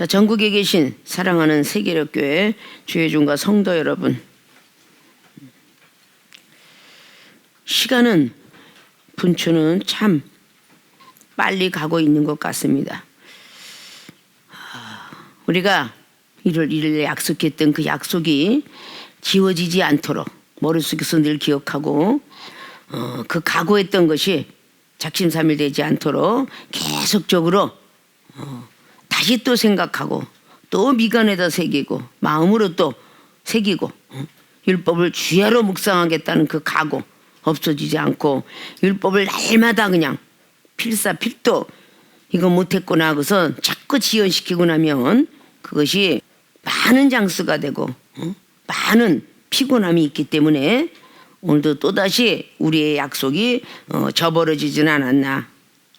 자, 전국에 계신 사랑하는 세계력교회 주의종과 성도 여러분, 시간은 분초는 참 빨리 가고 있는 것 같습니다. 우리가 1월 1일에 약속했던 그 약속이 지워지지 않도록 머릿속에서 늘 기억하고 그 각오했던 것이 작심삼일되지 않도록 계속적으로 다시 또 생각하고 또 미간에다 새기고 마음으로 또 새기고 율법을 주야로 묵상하겠다는 그 각오 없어지지 않고 율법을 날마다 그냥 필사필도 이거 못했구나 하고서 자꾸 지연시키고 나면 그것이 많은 장수가 되고 많은 피곤함이 있기 때문에 오늘도 또다시 우리의 약속이 저버려지지는 않았나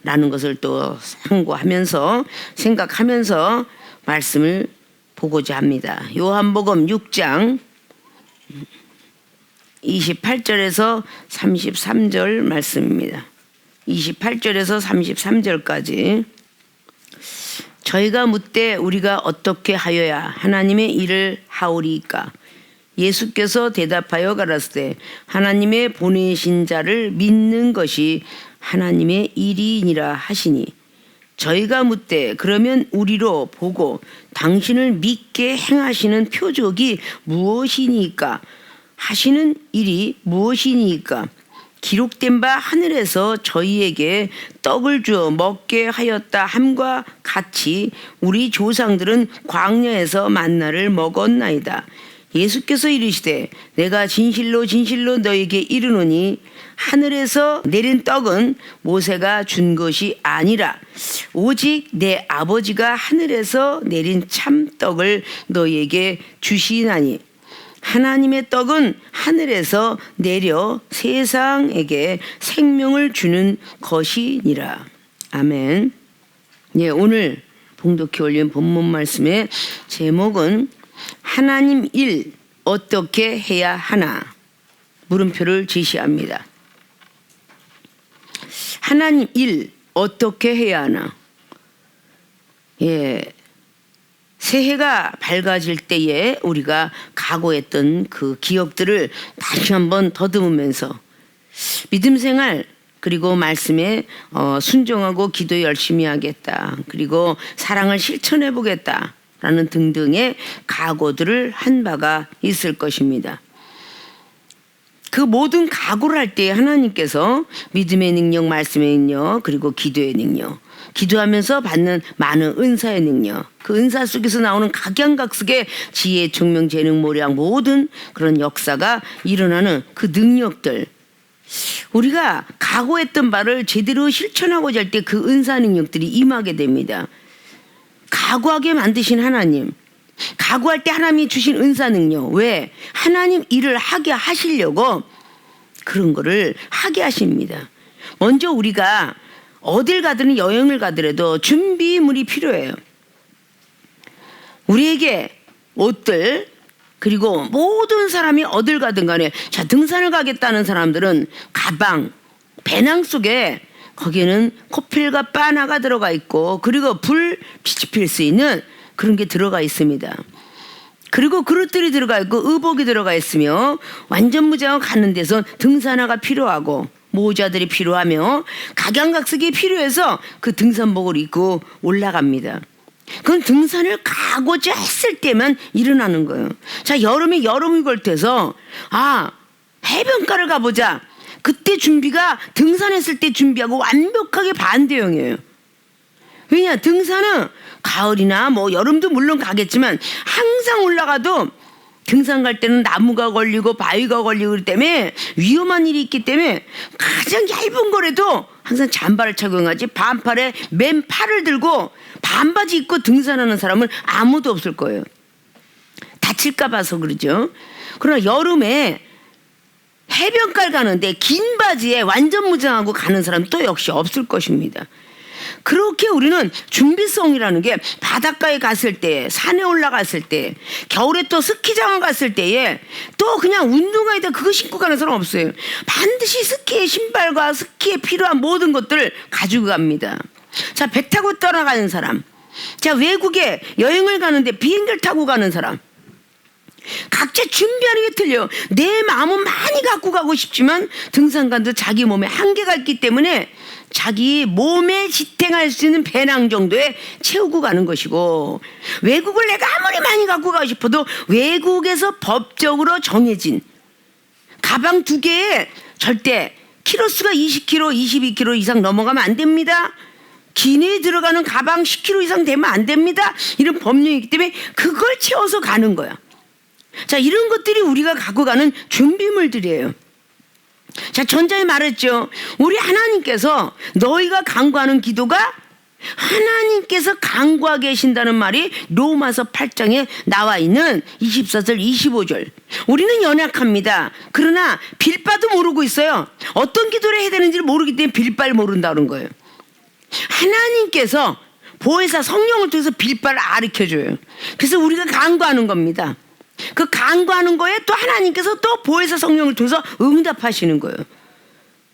라는 것을 또 상고하면서 생각하면서 말씀을 보고자 합니다. 요한복음 6장 28절에서 33절 말씀입니다. 28절에서 33절까지 저희가 묻되 우리가 어떻게 하여야 하나님의 일을 하오리이까? 예수께서 대답하여 가라사대 하나님의 보내신 자를 믿는 것이 하나님의 일이니라 하시니 저희가 묻되 그러면 우리로 보고 당신을 믿게 행하시는 표적이 무엇이니까? 하시는 일이 무엇이니까? 기록된 바 하늘에서 저희에게 떡을 주어 먹게 하였다 함과 같이 우리 조상들은 광야에서 만나를 먹었나이다. 예수께서 이르시되 내가 진실로 진실로 너에게 이르노니 하늘에서 내린 떡은 모세가 준 것이 아니라 오직 내 아버지가 하늘에서 내린 참떡을 너에게 주시나니 하나님의 떡은 하늘에서 내려 세상에게 생명을 주는 것이니라. 아멘. 네, 오늘 봉독해 올린 본문 말씀의 제목은 하나님 일 어떻게 해야 하나 물음표를 제시합니다. 하나님 일 어떻게 해야 하나. 예, 새해가 밝아질 때에 우리가 각오했던 그 기억들을 다시 한번 더듬으면서 믿음 생활 그리고 말씀에 순종하고 기도 열심히 하겠다. 그리고 사랑을 실천해 보겠다. 라는 등등의 각오들을 한 바가 있을 것입니다. 그 모든 각오를 할 때 하나님께서 믿음의 능력, 말씀의 능력, 그리고 기도의 능력, 기도하면서 받는 많은 은사의 능력, 그 은사 속에서 나오는 각양각색의 지혜, 총명, 재능, 모략 모든 그런 역사가 일어나는 그 능력들, 우리가 각오했던 바를 제대로 실천하고자 할 때 그 은사 능력들이 임하게 됩니다. 각오하게 만드신 하나님, 각오할 때 하나님이 주신 은사 능력, 왜? 하나님 일을 하게 하시려고 그런 거를 하게 하십니다. 먼저 우리가 어딜 가든 여행을 가더라도 준비물이 필요해요. 우리에게 옷들, 그리고 모든 사람이 어딜 가든 간에 자, 등산을 가겠다는 사람들은 가방, 배낭 속에 거기에는 코필과 바나가 들어가 있고 그리고 불 빛이 필 수 있는 그런 게 들어가 있습니다. 그리고 그릇들이 들어가 있고 의복이 들어가 있으며 완전 무장하고 가는 데선 등산화가 필요하고 모자들이 필요하며 각양각색이 필요해서 그 등산복을 입고 올라갑니다. 그건 등산을 가고자 했을 때만 일어나는 거예요. 자, 여름이 여름이 걸때서 해변가를 가보자. 그때 준비가 등산했을 때 준비하고 완벽하게 반대형이에요. 왜냐? 등산은 가을이나 뭐 여름도 물론 가겠지만 항상 올라가도 등산 갈 때는 나무가 걸리고 바위가 걸리고 그렇기 때문에 위험한 일이 있기 때문에 가장 얇은 거라도 항상 잠바를 착용하지 반팔에 맨팔을 들고 반바지 입고 등산하는 사람은 아무도 없을 거예요. 다칠까 봐서 그러죠. 그러나 여름에 해변가를 가는데 긴 바지에 완전 무장하고 가는 사람 또 역시 없을 것입니다. 그렇게 우리는 준비성이라는 게 바닷가에 갔을 때, 산에 올라갔을 때, 겨울에 또 스키장을 갔을 때에 또 그냥 운동화에다 그거 신고 가는 사람 없어요. 반드시 스키의 신발과 스키에 필요한 모든 것들을 가지고 갑니다. 자, 배 타고 떠나가는 사람, 자, 외국에 여행을 가는데 비행기를 타고 가는 사람. 각자 준비하는 게 틀려요. 내 마음은 많이 갖고 가고 싶지만 등산가도 자기 몸에 한계가 있기 때문에 자기 몸에 지탱할 수 있는 배낭 정도에 채우고 가는 것이고, 외국을 내가 아무리 많이 갖고 가고 싶어도 외국에서 법적으로 정해진 가방 2개에 절대 키로수가 20kg, 22kg 이상 넘어가면 안 됩니다. 기내에 들어가는 가방 10kg 이상 되면 안 됩니다. 이런 법령이 있기 때문에 그걸 채워서 가는 거야. 자, 이런 것들이 우리가 갖고 가는 준비물들이에요. 자, 전자에 말했죠. 우리 하나님께서 너희가 간구하는 기도가 하나님께서 간구하고 계신다는 말이 로마서 8장에 나와 있는 24절 25절. 우리는 연약합니다. 그러나 빌바도 모르고 있어요. 어떤 기도를 해야 되는지를 모르기 때문에 빌바를 모른다는 거예요. 하나님께서 보혜사 성령을 통해서 빌바를 가르쳐줘요. 그래서 우리가 간구하는 겁니다. 그 간구하는 거에 또 하나님께서 또 보혜사 성령을 통해서 응답하시는 거예요.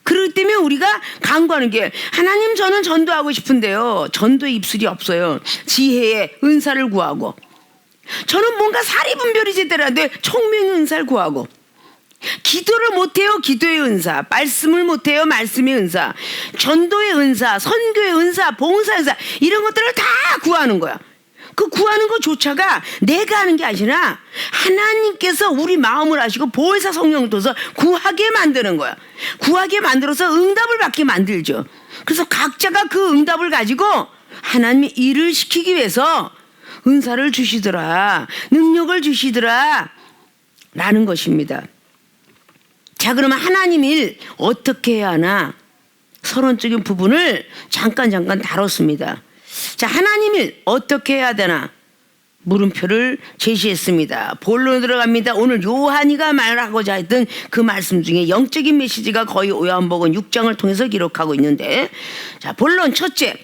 그렇기 때문에 우리가 간구하는 게, 하나님 저는 전도하고 싶은데요, 전도의 입술이 없어요. 지혜의 은사를 구하고, 저는 뭔가 사리분별이 제대로 안 돼, 총명의 은사를 구하고, 기도를 못해요, 기도의 은사, 말씀을 못해요, 말씀의 은사, 전도의 은사, 선교의 은사, 봉사의 은사, 이런 것들을 다 구하는 거야. 그 구하는 것조차가 내가 하는 게 아니라 하나님께서 우리 마음을 아시고 보혜사 성령을 통해서 구하게 만드는 거야. 구하게 만들어서 응답을 받게 만들죠. 그래서 각자가 그 응답을 가지고 하나님의 일을 시키기 위해서 은사를 주시더라, 능력을 주시더라 라는 것입니다. 자, 그러면 하나님 일 어떻게 해야 하나, 서론적인 부분을 잠깐 다뤘습니다. 자, 하나님 일 어떻게 해야 되나, 물음표를 제시했습니다. 본론으로 들어갑니다. 오늘 요한이가 말하고자 했던 그 말씀 중에 영적인 메시지가 거의 요한복음 6장을 통해서 기록하고 있는데, 자, 본론 첫째,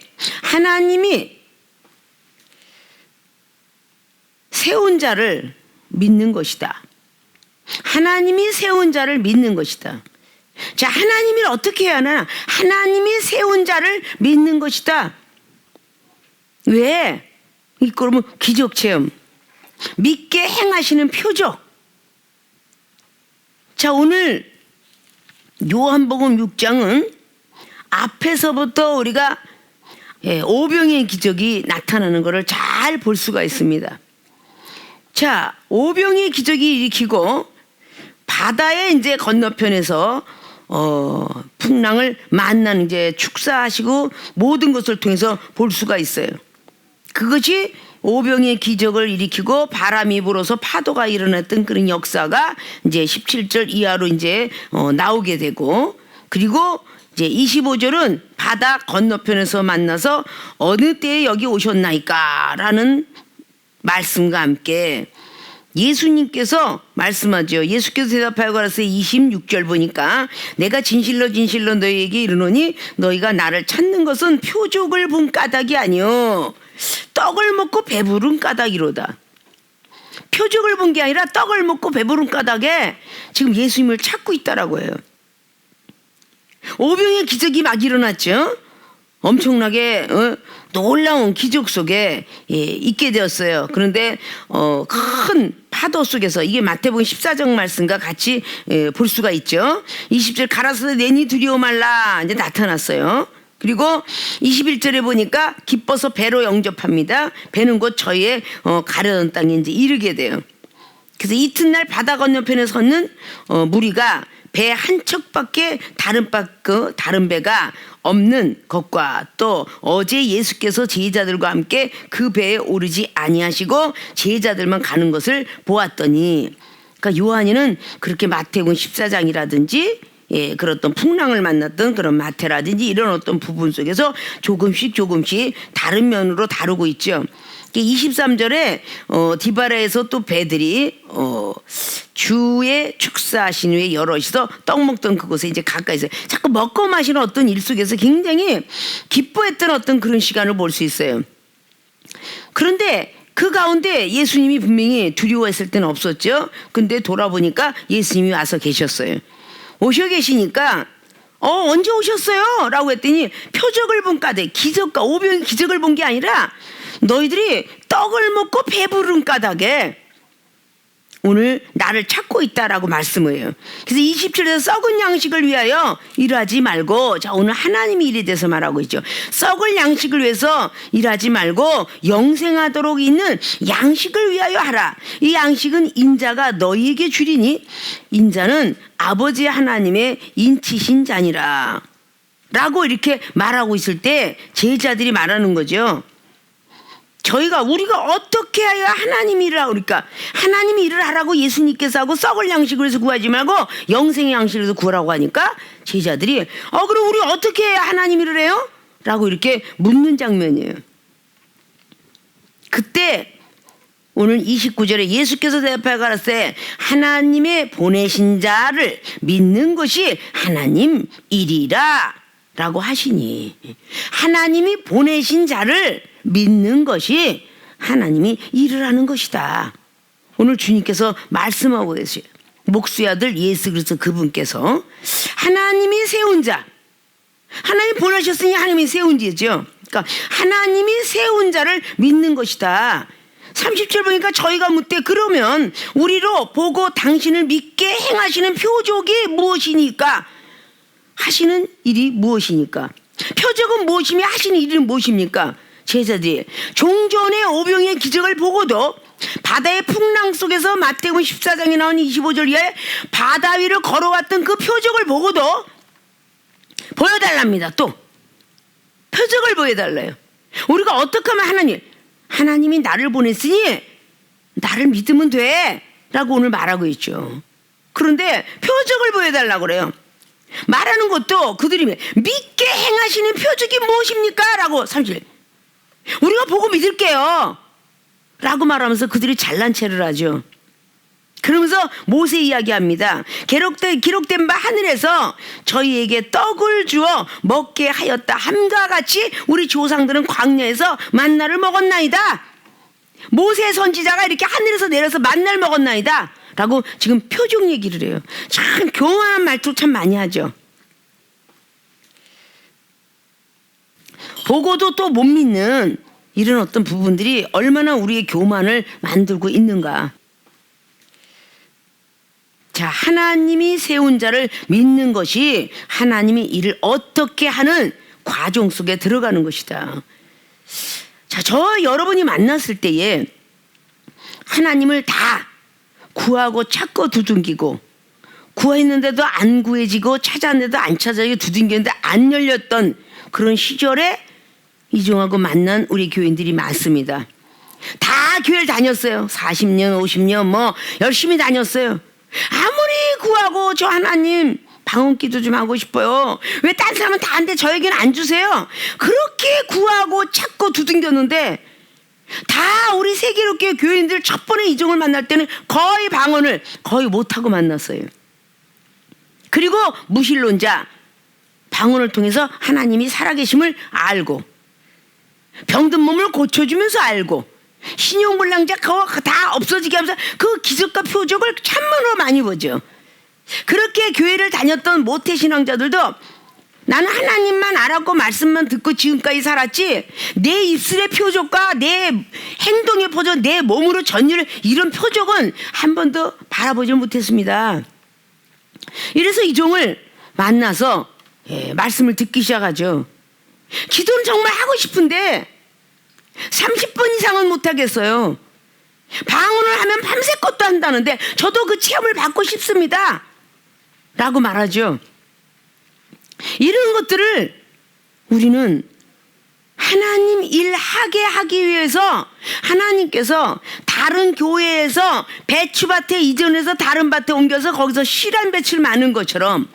하나님이 세운 자를 믿는 것이다. 하나님이 세운 자를 믿는 것이다. 자, 하나님이 어떻게 해야 하나? 하나님이 세운 자를 믿는 것이다. 왜? 그러면 기적 체험, 믿게 행하시는 표적. 자, 오늘 요한복음 6장은 앞에서부터 우리가 오병의 기적이 나타나는 것을 잘 볼 수가 있습니다. 자, 오병의 기적이 일으키고 바다의 이제 건너편에서 풍랑을 만나는 이제 축사하시고 모든 것을 통해서 볼 수가 있어요. 그것이 오병의 기적을 일으키고 바람이 불어서 파도가 일어났던 그런 역사가 이제 17절 이하로 이제 나오게 되고, 그리고 이제 25절은 바다 건너편에서 만나서 어느 때에 여기 오셨나이까 라는 말씀과 함께 예수님께서 말씀하죠. 예수께서 대답하여 가라사대 26절 보니까 내가 진실로 너희에게 이르노니 너희가 나를 찾는 것은 표적을 본 까닭이 아니요 떡을 먹고 배부른 까닭이로다. 표적을 본 게 아니라 떡을 먹고 배부른 까닭에 지금 예수님을 찾고 있다라고 해요. 오병의 기적이 막 일어났죠. 엄청나게 놀라운 기적 속에 있게 되었어요. 그런데 큰 파도 속에서, 이게 마태복음 14장 말씀과 같이 볼 수가 있죠. 20절 가라사대 내니 두려워 말라 이제 나타났어요. 그리고 21절에 보니까 기뻐서 배로 영접합니다. 배는 곧 저희의 가려던 땅에 이제 이르게 돼요. 그래서 이튿날 바다 건너편에 섰는 무리가 배 한 척밖에 다른 배가 없는 것과 또 어제 예수께서 제자들과 함께 그 배에 오르지 아니하시고 제자들만 가는 것을 보았더니, 그러니까 요한이는 그렇게 마태복음 14장이라든지 그런 어떤 풍랑을 만났던 그런 마태라든지 이런 어떤 부분 속에서 조금씩 다른 면으로 다루고 있죠. 23절에 디바라에서 또 배들이 주의 축사하신 후에 여럿이서 떡 먹던 그곳에 이제 가까이 있어요. 자꾸 먹고 마시는 어떤 일 속에서 굉장히 기뻐했던 어떤 그런 시간을 볼 수 있어요. 그런데 그 가운데 예수님이 분명히 두려워했을 때는 없었죠. 근데 돌아보니까 예수님이 와서 계셨어요. 오셔 계시니까 언제 오셨어요? 라고 했더니 표적을 본 까닭, 기적과 오병의 기적을 본 게 아니라 너희들이 떡을 먹고 배부른 까닭에 오늘 나를 찾고 있다라고 말씀을 해요. 그래서 27절에서 썩은 양식을 위하여 일하지 말고, 자, 오늘 하나님이 일에 대해서 말하고 있죠. 썩을 양식을 위해서 일하지 말고 영생하도록 있는 양식을 위하여 하라. 이 양식은 인자가 너희에게 주리니 인자는 아버지 하나님의 인치신 자니라 라고 이렇게 말하고 있을 때 제자들이 말하는 거죠. 우리가 어떻게 해야 하나님이 일을 하고, 그러니까 하나님이 일을 하라고 예수님께서 하고 썩을 양식을 해서 구하지 말고 영생의 양식을 해서 구하라고 하니까 제자들이 그럼 우리 어떻게 해야 하나님 일을 해요? 라고 이렇게 묻는 장면이에요. 그때 오늘 29절에 예수께서 대답하여 가라사대 하나님의 보내신 자를 믿는 것이 하나님 일이라 라고 하시니, 하나님이 보내신 자를 믿는 것이 하나님이 일을 하는 것이다. 오늘 주님께서 말씀하고 계세요. 목수의 아들 예수 그리스도 그분께서 하나님이 세운 자, 하나님 보내셨으니 하나님이 세운 자죠. 그러니까 하나님이 세운 자를 믿는 것이다. 30절 보니까 저희가 묻되 그러면 우리로 보고 당신을 믿게 행하시는 표적이 무엇이니까? 하시는 일이 무엇이니까? 표적은 무엇이며 하시는 일은 무엇입니까? 제자들이 종전의 오병의 기적을 보고도 바다의 풍랑 속에서 마태복음 14장에 나온 25절 이하에 바다 위를 걸어왔던 그 표적을 보고도 보여달랍니다. 또 표적을 보여달라요. 우리가 어떻게 하면 하나님이 나를 보냈으니 나를 믿으면 돼 라고 오늘 말하고 있죠. 그런데 표적을 보여달라고 그래요. 말하는 것도 그들이 믿게 행하시는 표적이 무엇입니까? 라고 30절 우리가 보고 믿을게요 라고 말하면서 그들이 잘난 체를 하죠. 그러면서 모세 이야기합니다. 기록된 바 하늘에서 저희에게 떡을 주어 먹게 하였다 함과 같이 우리 조상들은 광야에서 만나를 먹었나이다. 모세 선지자가 이렇게 하늘에서 내려서 만나를 먹었나이다 라고 지금 표적 얘기를 해요. 참 교만한 말도 참 많이 하죠. 보고도 또 못 믿는 이런 어떤 부분들이 얼마나 우리의 교만을 만들고 있는가. 자, 하나님이 세운 자를 믿는 것이 하나님이 일을 어떻게 하는 과정 속에 들어가는 것이다. 자, 여러분이 만났을 때에 하나님을 다 구하고 찾고 두둥기고, 구했는데도 안 구해지고 찾았는데도 안 찾아지고 두둥겼는데 안 열렸던 그런 시절에 이종하고 만난 우리 교인들이 많습니다. 다 교회를 다녔어요. 40년 50년 열심히 다녔어요. 아무리 구하고 저 하나님 방언기도 좀 하고 싶어요. 왜 딴 사람은 다 하는데 저에게는 안 주세요? 그렇게 구하고 찾고 두둥겼는데 다 우리 세계롭게 교인들 첫 번에 이종을 만날 때는 거의 방언을 거의 못하고 만났어요. 그리고 무신론자, 방언을 통해서 하나님이 살아계심을 알고 병든 몸을 고쳐주면서 알고 신용불량자 그거 다 없어지게 하면서 그 기적과 표적을 참으로 많이 보죠. 그렇게 교회를 다녔던 모태신앙자들도 나는 하나님만 알았고 말씀만 듣고 지금까지 살았지 내 입술의 표적과 내 행동의 표적, 내 몸으로 전율을 이런 표적은 한 번도 바라보지 못했습니다. 이래서 이종을 만나서 말씀을 듣기 시작하죠. 기도는 정말 하고 싶은데 30분 이상은 못하겠어요. 방언을 하면 밤새 것도 한다는데 저도 그 체험을 받고 싶습니다 라고 말하죠. 이런 것들을 우리는 하나님 일하게 하기 위해서 하나님께서 다른 교회에서 배추밭에 이전해서 다른 밭에 옮겨서 거기서 실한 배추를 마는 것처럼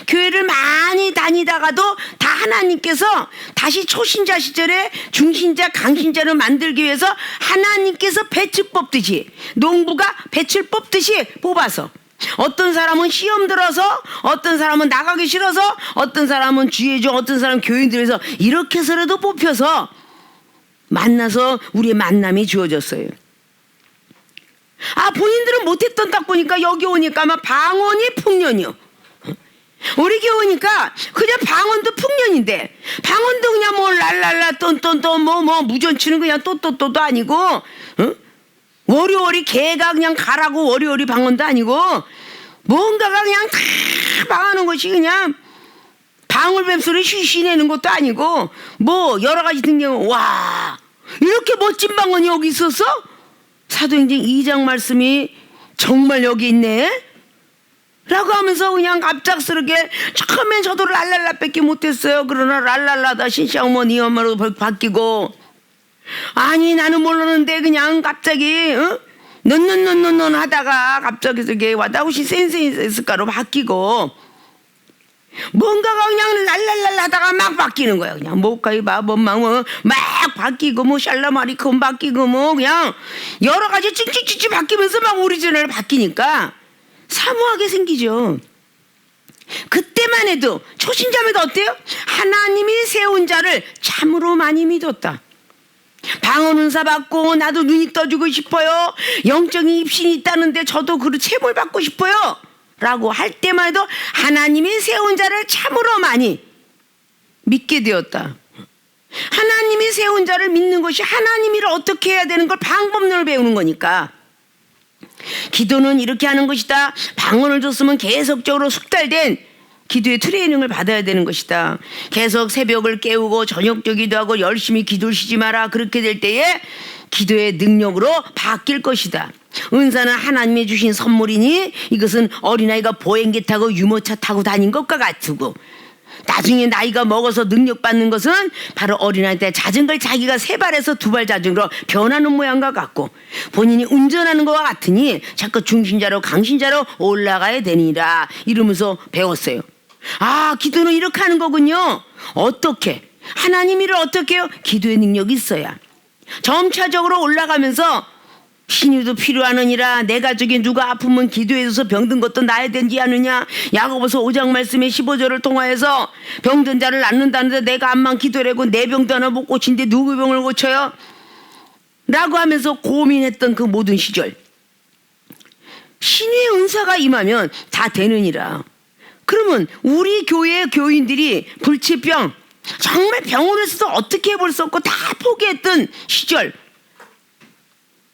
교회를 많이 다니다가도 다 하나님께서 다시 초신자 시절에 중신자 강신자를 만들기 위해서 하나님께서 배추 뽑듯이 농부가 배추를 뽑듯이 뽑아서 어떤 사람은 시험 들어서 어떤 사람은 나가기 싫어서 어떤 사람은 주의해줘 어떤 사람은 교인들에서 이렇게 해서라도 뽑혀서 만나서 우리의 만남이 주어졌어요. 본인들은 못했던 딱 보니까 여기 오니까 막 방언이 풍년이요. 우리 교우니까 그냥 방언도 풍년인데 방언도 그냥 뭐 랄랄라 똔똔똔 뭐 무전치는 그냥 또또또도 아니고 응? 워리워리 개가 그냥 가라고 워리워리 방언도 아니고 뭔가가 그냥 다 방하는 것이 그냥 방울뱀 소리 쉬쉬 내는 것도 아니고 뭐 여러 가지 등등. 와, 이렇게 멋진 방언이 여기 있었어? 사도행전 2장 말씀이 정말 여기 있네? 라고 하면서 그냥 갑작스럽게 처음엔 저도 랄랄라 뺏기 못했어요. 그러나 랄랄라다 신시어머 니 엄마로 바뀌고 아니 나는 몰랐는데 그냥 갑자기 넌 하다가 갑자기 저게 와다우시 센세이스가로 바뀌고 뭔가가 그냥 랄랄랄 하다가 막 바뀌는 거야. 그냥 뭐까지 마법막 막 바뀌고 뭐 샬라마리콘 바뀌고 뭐 그냥 여러 가지 찡찡찡찡 바뀌면서 막 오리지널 바뀌니까 사모하게 생기죠. 그때만 해도 초신자매도 어때요? 하나님이 세운 자를 참으로 많이 믿었다. 방언 은사 받고 나도 눈이 떠주고 싶어요. 영적인 입신이 있다는데 저도 그 체물 받고 싶어요. 라고 할 때만 해도 하나님이 세운 자를 참으로 많이 믿게 되었다. 하나님이 세운 자를 믿는 것이 하나님이를 어떻게 해야 되는 걸 방법론을 배우는 거니까. 기도는 이렇게 하는 것이다. 방언을 줬으면 계속적으로 숙달된 기도의 트레이닝을 받아야 되는 것이다. 계속 새벽을 깨우고 저녁도 기도하고 열심히 기도를 쉬지 마라. 그렇게 될 때에 기도의 능력으로 바뀔 것이다. 은사는 하나님이 주신 선물이니 이것은 어린아이가 보행기 타고 유모차 타고 다닌 것과 같고 나중에 나이가 먹어서 능력받는 것은 바로 어린아이 때 자전거를 자기가 3발에서 2발 자전거로 변하는 모양과 같고 본인이 운전하는 것과 같으니 자꾸 중심자로 강심자로 올라가야 되니라 이러면서 배웠어요. 아, 기도는 이렇게 하는 거군요. 어떻게? 하나님 일을 어떻게 해요? 기도의 능력이 있어야 점차적으로 올라가면서 신유도 필요하느니라. 내 가족이 누가 아프면 기도해줘서 병든 것도 나야 되지 않느냐. 야고보서 5장 말씀의 15절을 통하여서 병든 자를 낫는다는데 내가 암만 기도하고 내 병도 하나 못 고친데 누구 병을 고쳐요? 라고 하면서 고민했던 그 모든 시절 신의 은사가 임하면 다 되느니라. 그러면 우리 교회의 교인들이 불치병 정말 병원에서도 어떻게 해볼 수 없고 다 포기했던 시절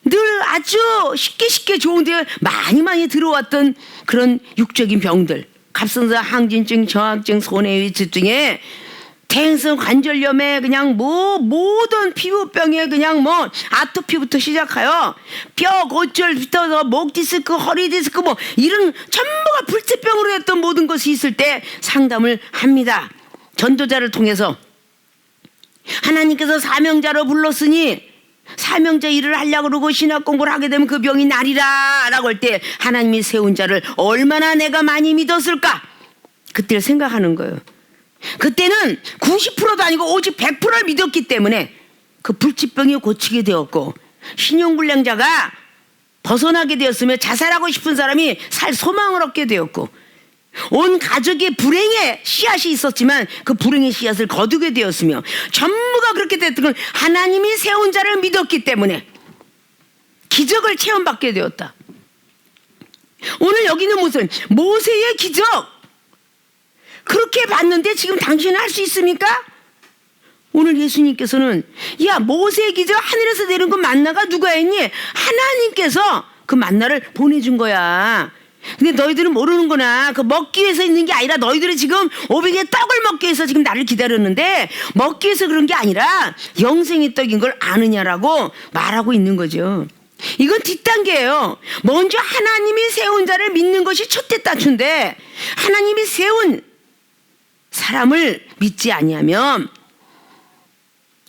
늘 아주 쉽게 좋은데 많이 들어왔던 그런 육적인 병들 갑상선 항진증, 저항증, 손해위치 중에 대행성 관절염에 그냥 뭐 모든 피부병에 그냥 뭐 아토피부터 시작하여 뼈 골절부터 목 디스크, 허리 디스크 뭐 이런 전부가 불치병으로 했던 모든 것이 있을 때 상담을 합니다. 전도자를 통해서 하나님께서 사명자로 불렀으니 사명자 일을 하려고 그러고 신학 공부를 하게 되면 그 병이 나리라 라고 할 때 하나님이 세운 자를 얼마나 내가 많이 믿었을까 그때를 생각하는 거예요. 그때는 90%도 아니고 오직 100%를 믿었기 때문에 그 불치병이 고치게 되었고 신용불량자가 벗어나게 되었으며 자살하고 싶은 사람이 살 소망을 얻게 되었고 온 가족이 불행의 씨앗이 있었지만 그 불행의 씨앗을 거두게 되었으며 전부가 그렇게 됐던 건 하나님이 세운 자를 믿었기 때문에 기적을 체험받게 되었다. 오늘 여기는 무슨 모세의 기적 그렇게 봤는데 지금 당신은 할 수 있습니까? 오늘 예수님께서는 야 모세의 기적 하늘에서 내린 그 만나가 누가 했니? 하나님께서 그 만나를 보내준 거야. 근데 너희들은 모르는구나. 그 먹기 위해서 있는 게 아니라 너희들은 지금 500의 떡을 먹기 위해서 지금 나를 기다렸는데 먹기 위해서 그런 게 아니라 영생의 떡인 걸 아느냐라고 말하고 있는 거죠. 이건 뒷단계예요. 먼저 하나님이 세운 자를 믿는 것이 첫째 따춘데 하나님이 세운 사람을 믿지 아니하면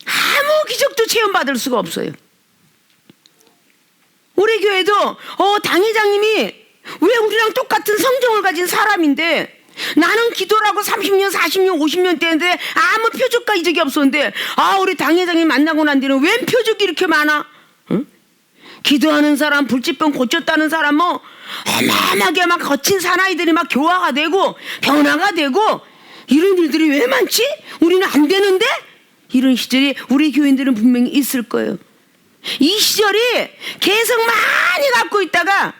아무 기적도 체험받을 수가 없어요. 우리 교회도 당회장님이 왜 우리랑 똑같은 성정을 가진 사람인데 나는 기도라고 30년 40년 50년 때인데 아무 표적과 이적이 없었는데 우리 당회장님 만나고 난 뒤는 웬 표적이 이렇게 많아? 응? 기도하는 사람 불치병 고쳤다는 사람 뭐 어마어마하게 막 거친 사나이들이 막 교화가 되고 변화가 되고 이런 일들이 왜 많지? 우리는 안 되는데? 이런 시절이 우리 교인들은 분명히 있을 거예요. 이 시절이 계속 많이 갖고 있다가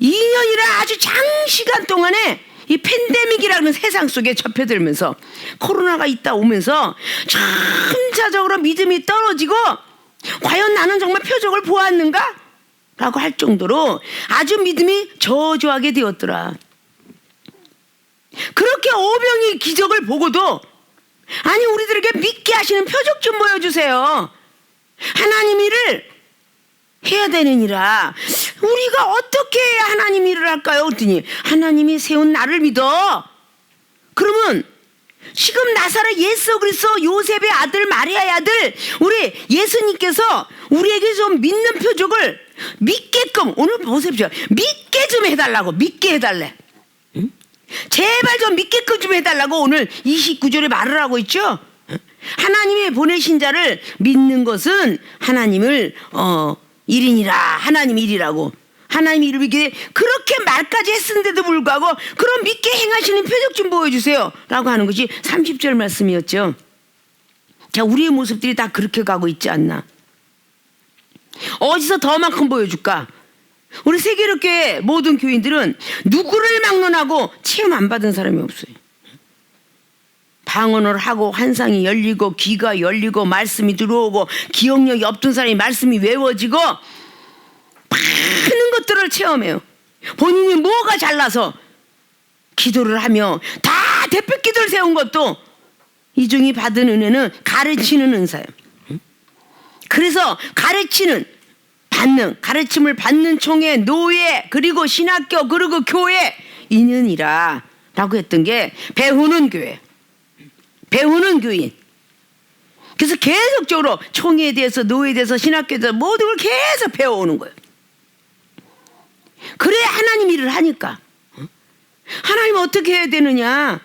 2년이라 아주 장시간 동안에 이 팬데믹이라는 세상 속에 접해들면서 코로나가 있다 오면서 점차적으로 믿음이 떨어지고 과연 나는 정말 표적을 보았는가? 라고 할 정도로 아주 믿음이 저조하게 되었더라. 그렇게 오병이 기적을 보고도 아니 우리들에게 믿게 하시는 표적 좀 보여주세요. 하나님 일을 해야 되느니라. 우리가 어떻게 해야 하나님 일을 할까요? 그랬더니 하나님이 세운 나를 믿어. 그러면 지금 나사렛 예수 그리스도 요셉의 아들 마리아의 아들 우리 예수님께서 우리에게 좀 믿는 표적을 믿게끔 오늘 보십시오. 믿게 좀 해달라고. 믿게 해달래. 응? 제발 좀 믿게끔 좀 해달라고 오늘 29절에 말을 하고 있죠. 하나님이 보내신 자를 믿는 것은 하나님을 일이니라. 하나님 일이라고. 하나님 일을 믿게 그렇게 말까지 했는데도 불구하고 그럼 믿게 행하시는 표적 좀 보여주세요 라고 하는 것이 30절 말씀이었죠. 자, 우리의 모습들이 다 그렇게 가고 있지 않나. 어디서 더만큼 보여줄까? 우리 세계롭게 모든 교인들은 누구를 막론하고 체험 안 받은 사람이 없어요. 방언을 하고 환상이 열리고 귀가 열리고 말씀이 들어오고 기억력이 없던 사람이 말씀이 외워지고 많은 것들을 체험해요. 본인이 뭐가 잘나서 기도를 하며 다 대표 기도를 세운 것도 이중이 받은 은혜는 가르치는 은사예요. 그래서 가르침을 받는 총회, 노예, 그리고 신학교, 그리고 교회 인연이라 라고 했던 게 배우는 교회, 배우는 교인. 그래서 계속적으로 총회에 대해서, 노예에 대해서, 신학교에 대해서 모든 걸 계속 배워오는 거예요. 그래야 하나님 일을 하니까. 하나님 어떻게 해야 되느냐.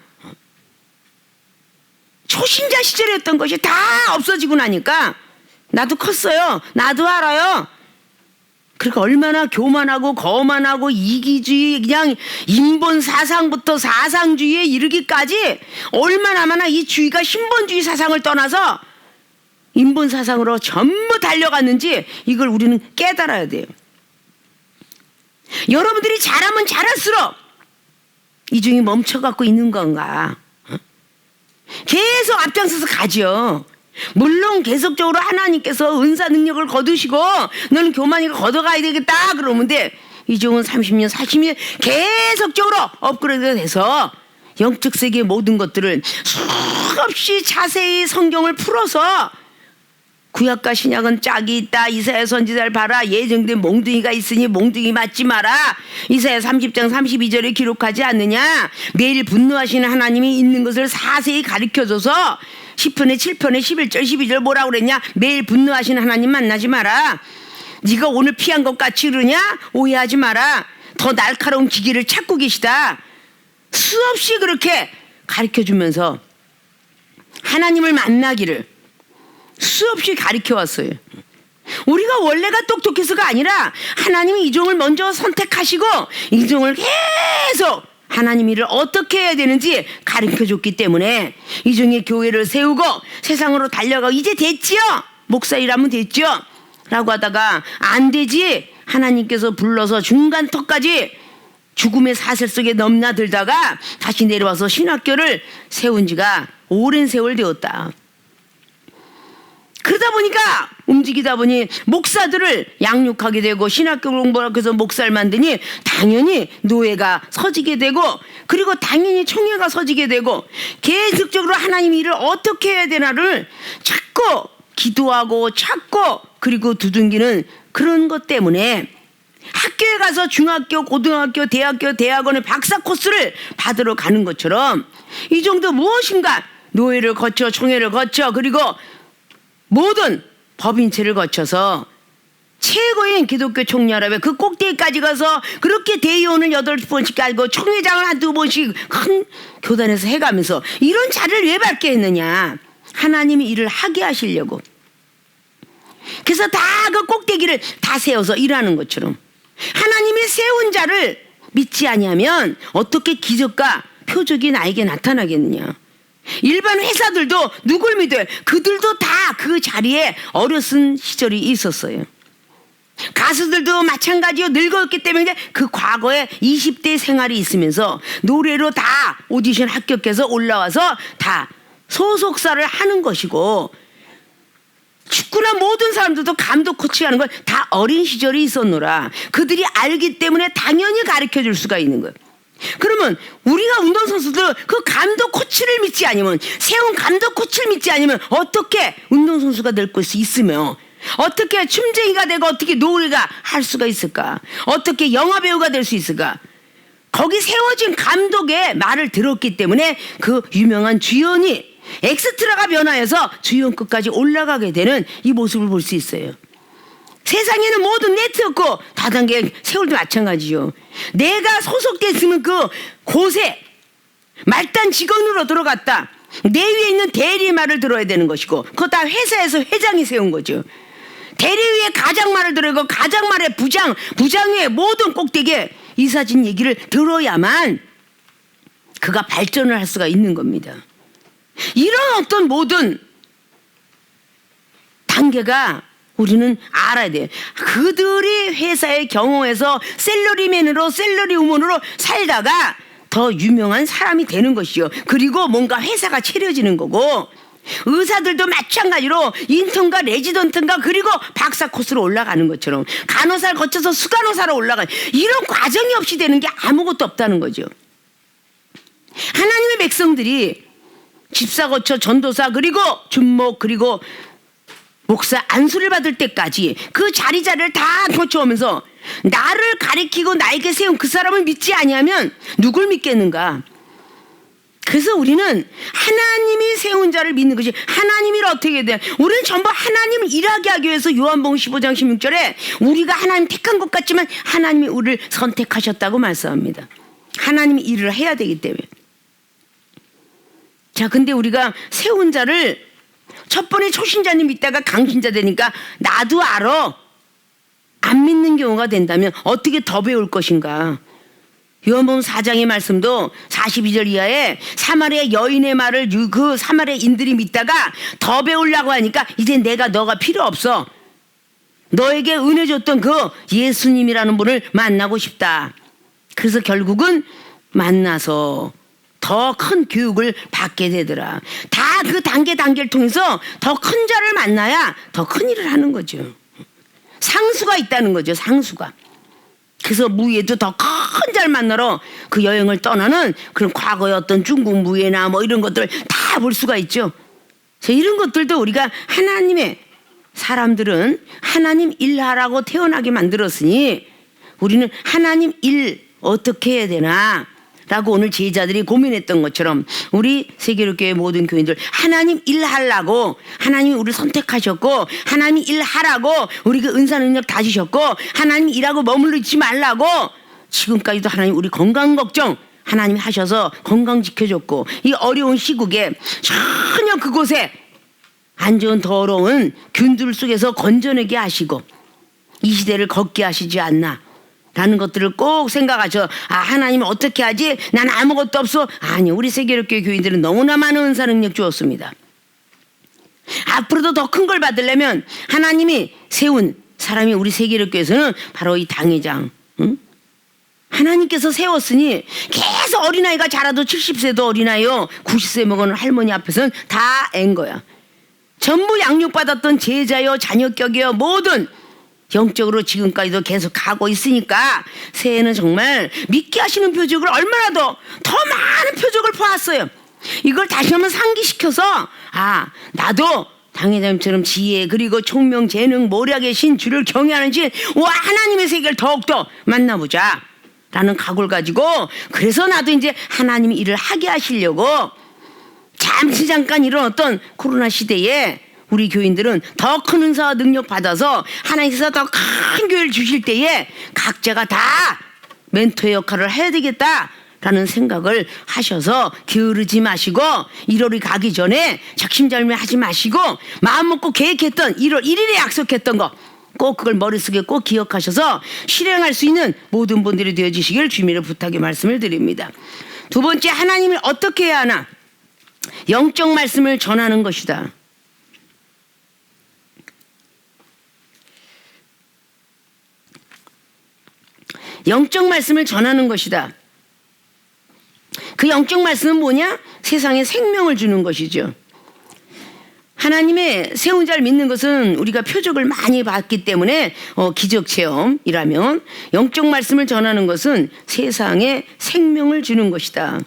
초신자 시절에 했던 것이 다 없어지고 나니까 나도 컸어요. 나도 알아요. 그러니까 얼마나 교만하고 거만하고 이기주의, 그냥 인본 사상부터 사상주의에 이르기까지 얼마나 많아 이 주의가 신본주의 사상을 떠나서 인본 사상으로 전부 달려갔는지 이걸 우리는 깨달아야 돼요. 여러분들이 잘하면 잘할수록 이중이 멈춰갖고 있는 건가? 계속 앞장서서 가죠. 물론 계속적으로 하나님께서 은사 능력을 거두시고 너는 교만이가 걷어가야 되겠다 그러는데 이종은 30년 40년 계속적으로 업그레이드가 돼서 영적 세계의 모든 것들을 수없이 자세히 성경을 풀어서 구약과 신약은 짝이 있다. 이사야 선지자를 봐라. 예정된 몽둥이가 있으니 몽둥이 맞지 마라. 이사야 30장 32절에 기록하지 않느냐. 매일 분노하시는 하나님이 있는 것을 자세히 가르쳐줘서 10편에 7편에 11절 12절 뭐라고 그랬냐. 매일 분노하시는 하나님 만나지 마라. 네가 오늘 피한 것 같이 그러냐. 오해하지 마라. 더 날카로운 기기를 찾고 계시다. 수없이 그렇게 가르쳐주면서 하나님을 만나기를 수없이 가르쳐왔어요. 우리가 원래가 똑똑해서가 아니라 하나님이 이종을 먼저 선택하시고 이종을 계속 하나님 일을 어떻게 해야 되는지 가르쳐줬기 때문에 이종의 교회를 세우고 세상으로 달려가고 이제 됐지요? 목사 일하면 됐죠? 라고 하다가 안 되지. 하나님께서 불러서 중간 터까지 죽음의 사슬 속에 넘나들다가 다시 내려와서 신학교를 세운 지가 오랜 세월 되었다. 그러다 보니까 움직이다 보니 목사들을 양육하게 되고 신학교 공부하고 해서 목사를 만드니 당연히 노예가 서지게 되고 그리고 당연히 총회가 서지게 되고 계속적으로 하나님 일을 어떻게 해야 되나를 찾고 기도하고 찾고 그리고 두둥기는 그런 것 때문에 학교에 가서 중학교, 고등학교, 대학교, 대학원의 박사 코스를 받으러 가는 것처럼 이 정도 무엇인가 노예를 거쳐 총회를 거쳐 그리고 모든 법인체를 거쳐서 최고인 기독교 총연합회 그 꼭대기까지 가서 그렇게 대의원을 8번씩 깔고 총회장을 한두 번씩 큰 교단에서 해가면서 이런 자리를 왜 받게 했느냐. 하나님이 일을 하게 하시려고. 그래서 다 그 꼭대기를 다 세워서 일하는 것처럼 하나님이 세운 자를 믿지 아니하면 어떻게 기적과 표적이 나에게 나타나겠느냐. 일반 회사들도 누굴 믿어요? 그들도 다 그 자리에 어렸은 시절이 있었어요. 가수들도 마찬가지로 늙었기 때문에 그 과거에 20대 생활이 있으면서 노래로 다 오디션 합격해서 올라와서 다 소속사를 하는 것이고, 축구나 모든 사람들도 감독 코치하는 건 다 어린 시절이 있었노라. 그들이 알기 때문에 당연히 가르쳐 줄 수가 있는 거예요. 그러면 우리가 운동선수들 그 감독 코치를 믿지 않으면, 세운 감독 코치를 믿지 않으면 어떻게 운동선수가 될 수 있으며, 어떻게 춤쟁이가 되고 어떻게 노래가 할 수가 있을까? 어떻게 영화배우가 될 수 있을까? 거기 세워진 감독의 말을 들었기 때문에 그 유명한 주연이 엑스트라가 변화해서 주연급까지 올라가게 되는 이 모습을 볼 수 있어요. 세상에는 모든 네트워크 다단계 세월도 마찬가지죠. 내가 소속됐으면 그 곳에 말단 직원으로 들어갔다. 내 위에 있는 대리의 말을 들어야 되는 것이고, 그거 다 회사에서 회장이 세운 거죠. 대리 위에 가장 말을 들어야, 가장 말에 부장 위에 모든 꼭대기에 이사진 얘기를 들어야만 그가 발전을 할 수가 있는 겁니다. 이런 어떤 모든 단계가 우리는 알아야 돼요. 그들이 회사의 경호에서 샐러리맨으로 샐러리우먼으로 살다가 더 유명한 사람이 되는 것이요. 그리고 뭔가 회사가 차려지는 거고, 의사들도 마찬가지로 인턴과 레지던트인가 그리고 박사 코스로 올라가는 것처럼 간호사를 거쳐서 수간호사로 올라가는, 이런 과정이 없이 되는 게 아무것도 없다는 거죠. 하나님의 백성들이 집사 거쳐 전도사 그리고 준목 그리고 목사 안수를 받을 때까지 그 자리를 다 거쳐오면서 나를 가리키고 나에게 세운 그 사람을 믿지 아니하면 누굴 믿겠는가? 그래서 우리는 하나님이 세운 자를 믿는 것이, 하나님이 어떻게 돼? 우리는 전부 하나님을 일하게 하기 위해서 요한복음 15장 16절에 우리가 하나님 택한 것 같지만 하나님이 우리를 선택하셨다고 말씀합니다. 하나님이 일을 해야 되기 때문에. 자, 근데 우리가 세운 자를 첫 번에 초신자님 믿다가 강신자 되니까 나도 알아, 안 믿는 경우가 된다면 어떻게 더 배울 것인가? 요한복음 4장의 말씀도 42절 이하에 사마리아 여인의 말을 그 사마리아인들이 믿다가 더 배우려고 하니까 이제 너가 필요 없어. 너에게 은혜 줬던 그 예수님이라는 분을 만나고 싶다. 그래서 결국은 만나서 더 큰 교육을 받게 되더라. 다 그 단계를 통해서 더 큰 자를 만나야 더 큰 일을 하는 거죠. 상수가 있다는 거죠. 상수가. 그래서 무예도 더 큰 자를 만나러 그 여행을 떠나는 그런 과거의 어떤 중국 무예나 뭐 이런 것들 다 볼 수가 있죠. 그래서 이런 것들도 우리가 하나님의 사람들은 하나님 일하라고 태어나게 만들었으니 우리는 하나님 일 어떻게 해야 되나 라고 오늘 제자들이 고민했던 것처럼 우리 세계로교회 모든 교인들 하나님 일하려고 하나님이 우리를 선택하셨고, 하나님이 일하라고 우리 그 은사 능력 다 주셨고, 하나님 일하고 머물러 있지 말라고 지금까지도 하나님 우리 건강 걱정 하나님이 하셔서 건강 지켜줬고, 이 어려운 시국에 전혀 그곳에 안 좋은 더러운 균들 속에서 건져내게 하시고 이 시대를 걷게 하시지 않나 라는 것들을 꼭 생각하셔. 하나님은 어떻게 하지? 난 아무것도 없어. 아니, 우리 세계롭게 교인들은 너무나 많은 은사 능력 주었습니다. 앞으로도 더 큰 걸 받으려면 하나님이 세운 사람이 우리 세계롭교에서는 바로 이 당회장, 하나님께서 세웠으니 계속 어린아이가 자라도 70세도 어린아이요 90세 먹은 할머니 앞에서는 다 앤 거야. 전부 양육받았던 제자요 자녀격이요 모든 영적으로 지금까지도 계속 가고 있으니까 새해는 정말 믿게 하시는 표적을 얼마나 더 많은 표적을 보았어요. 이걸 다시 한번 상기시켜서 나도 당회장님처럼 지혜 그리고 총명 재능 모략의 신 주를 경외하는 신 하나님의 세계를 더욱더 만나보자 라는 각오를 가지고, 그래서 나도 이제 하나님이 일을 하게 하시려고 잠깐 이런 어떤 코로나 시대에 우리 교인들은 더 큰 은사와 능력 받아서 하나님께서 더 큰 교회를 주실 때에 각자가 다 멘토의 역할을 해야 되겠다라는 생각을 하셔서 게으르지 마시고 1월이 가기 전에 작심잘미하지 마시고 마음 먹고 계획했던 1월 1일에 약속했던 거 꼭 그걸 머릿속에 꼭 기억하셔서 실행할 수 있는 모든 분들이 되어주시길 주님의 부탁의 말씀을 드립니다. 두 번째, 하나님을 어떻게 해야 하나? 영적 말씀을 전하는 것이다. 영적 말씀을 전하는 것이다. 그 영적 말씀은 뭐냐? 세상에 생명을 주는 것이죠. 하나님의 새 운자를 믿는 것은 우리가 표적을 많이 봤기 때문에 기적 체험이라면, 영적 말씀을 전하는 것은 세상에 생명을 주는 것이다.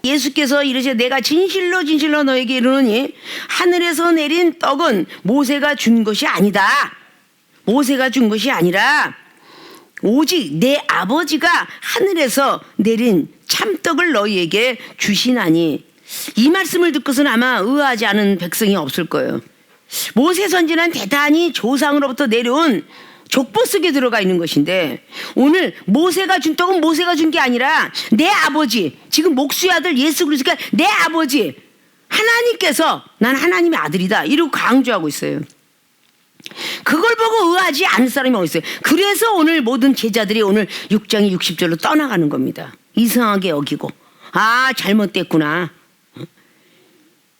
예수께서 이르시되 내가 진실로 진실로 너에게 이르노니 하늘에서 내린 떡은 모세가 준 것이 아니다. 모세가 준 것이 아니라 오직 내 아버지가 하늘에서 내린 참떡을 너희에게 주시나니. 이 말씀을 듣고서는 아마 의아하지 않은 백성이 없을 거예요. 모세 선지는 대단히 조상으로부터 내려온 족보 속에 들어가 있는 것인데, 오늘 모세가 준 떡은 모세가 준 게 아니라 내 아버지, 지금 목수의 아들 예수 그리스도가 내 아버지 하나님께서 난 하나님의 아들이다 이러고 강조하고 있어요. 그걸 보고 의아하지 않을 사람이 어디 있어요? 그래서 오늘 모든 제자들이 오늘 6장이 60절로 떠나가는 겁니다. 이상하게 여기고, 아 잘못됐구나.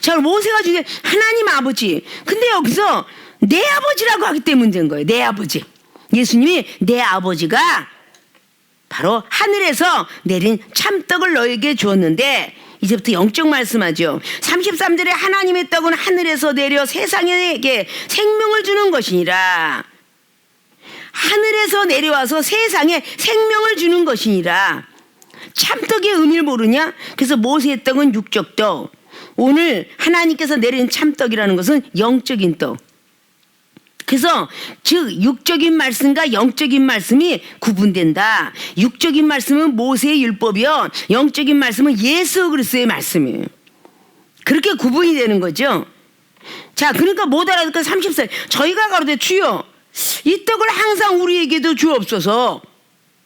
자, 모세가 준 게 하나님 아버지. 근데 여기서 내 아버지라고 하기 때문에 문제인 거예요. 내 아버지. 예수님이 내 아버지가 바로 하늘에서 내린 참떡을 너에게 주었는데, 이제부터 영적 말씀하죠. 33절에 하나님의 떡은 하늘에서 내려 세상에게 생명을 주는 것이니라. 하늘에서 내려와서 세상에 생명을 주는 것이니라. 참떡의 의미를 모르냐? 그래서 모세의 떡은 육적 떡, 오늘 하나님께서 내린 참떡이라는 것은 영적인 떡. 그래서 즉 육적인 말씀과 영적인 말씀이 구분된다. 육적인 말씀은 모세의 율법이요, 영적인 말씀은 예수 그리스도의 말씀이에요. 그렇게 구분이 되는 거죠. 자, 그러니까 못 알아듣고 30살 저희가 가로되 주여 이 떡을 항상 우리에게도 주옵소서,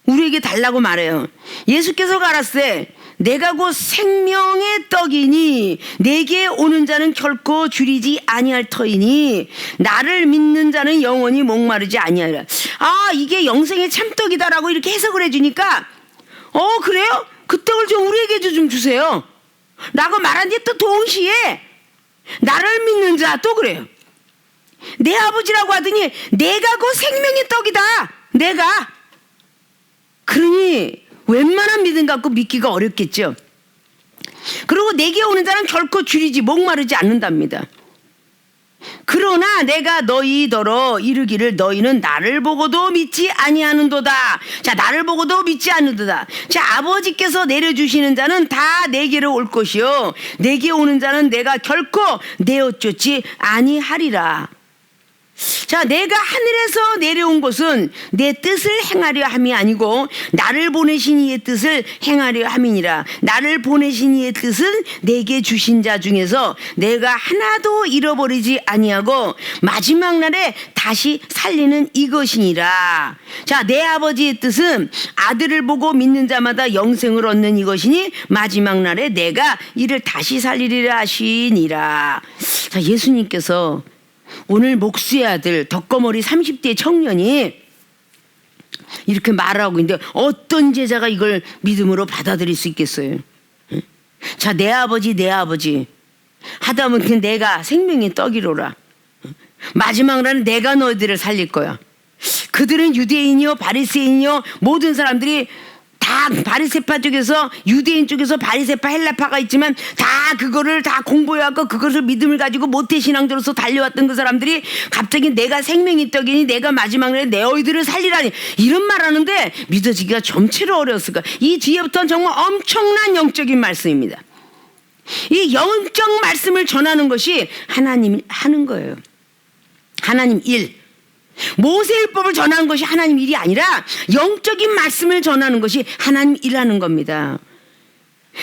우리에게 달라고 말해요. 예수께서 가라사대 내가 곧 생명의 떡이니 내게 오는 자는 결코 줄이지 아니할 터이니 나를 믿는 자는 영원히 목마르지 아니하리라. 아, 이게 영생의 참떡이다라고 이렇게 해석을 해주니까 그래요? 그 떡을 좀 우리에게도 좀 주세요 라고 말한 뒤 또 동시에 나를 믿는 자 또 그래요. 내 아버지라고 하더니 내가 곧 생명의 떡이다. 내가. 그러니 웬만한 믿음 갖고 믿기가 어렵겠죠. 그리고 내게 오는 자는 결코 줄이지 목마르지 않는답니다. 그러나 내가 너희더러 이르기를 너희는 나를 보고도 믿지 아니하는도다. 자, 나를 보고도 믿지 않는도다. 자, 아버지께서 내려주시는 자는 다 내게로 올 것이요 내게 오는 자는 내가 결코 내어 쫓지 아니하리라. 자, 내가 하늘에서 내려온 것은 내 뜻을 행하려 함이 아니고 나를 보내신 이의 뜻을 행하려 함이니라. 나를 보내신 이의 뜻은 내게 주신 자 중에서 내가 하나도 잃어버리지 아니하고 마지막 날에 다시 살리는 이것이니라. 자, 내 아버지의 뜻은 아들을 보고 믿는 자마다 영생을 얻는 이것이니 마지막 날에 내가 이를 다시 살리리라 하시니라. 자, 예수님께서 오늘 목수의 아들 덕거머리 30대 청년이 이렇게 말하고 있는데 어떤 제자가 이걸 믿음으로 받아들일 수 있겠어요? 자, 내 아버지 하다 보면 내가 생명의 떡이로라. 마지막 날은 내가 너희들을 살릴 거야. 그들은 유대인이요 바리새인이요 모든 사람들이 다 바리새파 쪽에서 유대인 쪽에서 바리새파 헬라파가 있지만 다 그거를 다 공부해갖고 그것을 믿음을 가지고 모태신앙자로서 달려왔던 그 사람들이 갑자기 내가 생명의 떡이니 내가 마지막 날에 너희들을 살리라니 이런 말하는데 믿어지기가 점체로 어려웠을 거야. 이 뒤에부터는 정말 엄청난 영적인 말씀입니다. 이 영적 말씀을 전하는 것이 하나님이 하는 거예요. 하나님 일. 모세율법을 전하는 것이 하나님 일이 아니라 영적인 말씀을 전하는 것이 하나님 일하는 겁니다.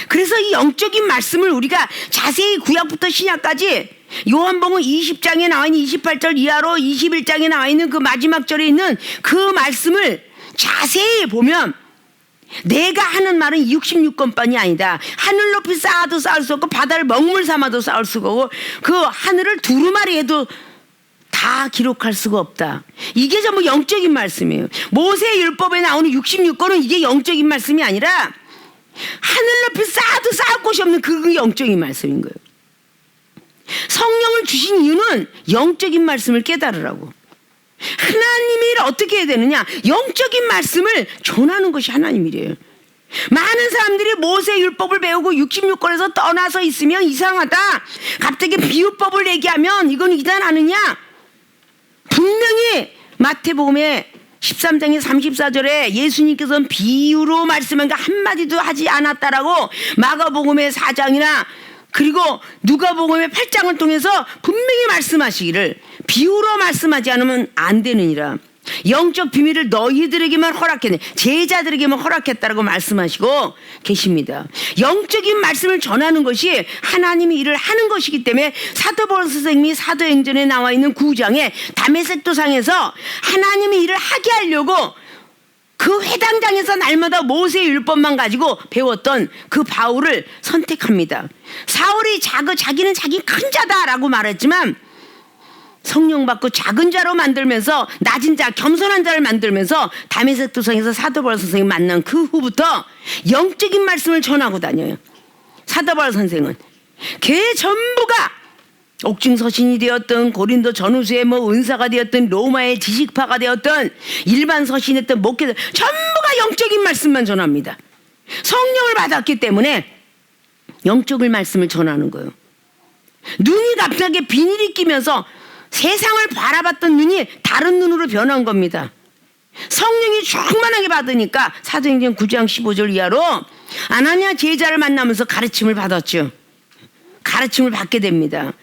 그래서 이 영적인 말씀을 우리가 자세히 구약부터 신약까지 요한복음 20장에 나와 있는 28절 이하로 21장에 나와 있는 그 마지막 절에 있는 그 말씀을 자세히 보면 내가 하는 말은 66권뿐이 아니다. 하늘 높이 쌓아도 쌓을 수 없고 바다를 먹물 삼아도 쌓을 수가 없고 그 하늘을 두루마리 해도 다 기록할 수가 없다. 이게 전부 영적인 말씀이에요. 모세의 율법에 나오는 66권은 이게 영적인 말씀이 아니라 하늘 높이 쌓아도 쌓을 곳이 없는 그게 영적인 말씀인 거예요. 성령을 주신 이유는 영적인 말씀을 깨달으라고. 하나님의 일을 어떻게 해야 되느냐? 영적인 말씀을 전하는 것이 하나님 일이에요. 많은 사람들이 모세 율법을 배우고 66권에서 떠나서 있으면 이상하다, 갑자기 비유법을 얘기하면 이건 이단 아느냐? 분명히 마태복음에 13장의 34절에 예수님께서는 비유로 말씀한 게 한마디도 하지 않았다라고 마가복음의 4장이나 그리고 누가복음의 8장을 통해서 분명히 말씀하시기를 비유로 말씀하지 않으면 안 되느니라. 영적 비밀을 너희들에게만 허락했네, 제자들에게만 허락했다라고 말씀하시고 계십니다. 영적인 말씀을 전하는 것이 하나님이 일을 하는 것이기 때문에 사도 바울 선생님이 사도행전에 나와 있는 9장에 다메섹 도상에서 하나님이 일을 하게 하려고 그 회당장에서 날마다 모세의 율법만 가지고 배웠던 그 바울을 선택합니다. 사울이 자기는 자기 큰 자다라고 말했지만 성령 받고 작은 자로 만들면서 낮은 자, 겸손한 자를 만들면서 다메섹 도상에서 사도 바울 선생님 만난 그 후부터 영적인 말씀을 전하고 다녀요. 사도 바울 선생은 걔 전부가 옥중 서신이 되었던 고린도 전후서의 은사가 되었던 로마의 지식파가 되었던 일반 서신했던 목회자 전부가 영적인 말씀만 전합니다. 성령을 받았기 때문에 영적인 말씀을 전하는 거예요. 눈이 갑자기 비닐이 끼면서 세상을 바라봤던 눈이 다른 눈으로 변한 겁니다. 성령이 충만하게 받으니까 사도행전 9장 15절 이하로 아나니아 제자를 만나면서 가르침을 받았죠. 가르침을 받게 됩니다.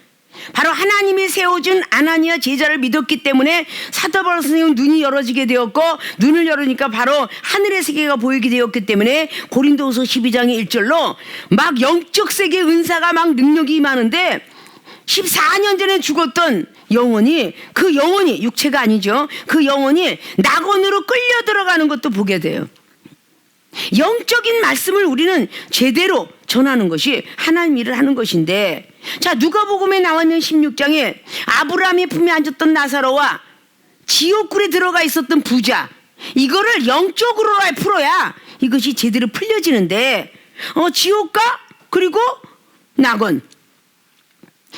바로 하나님이 세워준 아나니아 제자를 믿었기 때문에 사도 바울 선생님은 눈이 열어지게 되었고, 눈을 열으니까 바로 하늘의 세계가 보이게 되었기 때문에 고린도후서 12장의 1절로 막 영적 세계 은사가 막 능력이 임하는데 14년 전에 죽었던 영혼이, 그 영혼이 육체가 아니죠, 그 영혼이 낙원으로 끌려 들어가는 것도 보게 돼요. 영적인 말씀을 우리는 제대로 전하는 것이 하나님 일을 하는 것인데, 자, 누가복음에 나와 있는 16장에 아브라함의 품에 앉았던 나사로와 지옥굴에 들어가 있었던 부자, 이거를 영적으로 풀어야 이것이 제대로 풀려지는데 지옥과 그리고 낙원,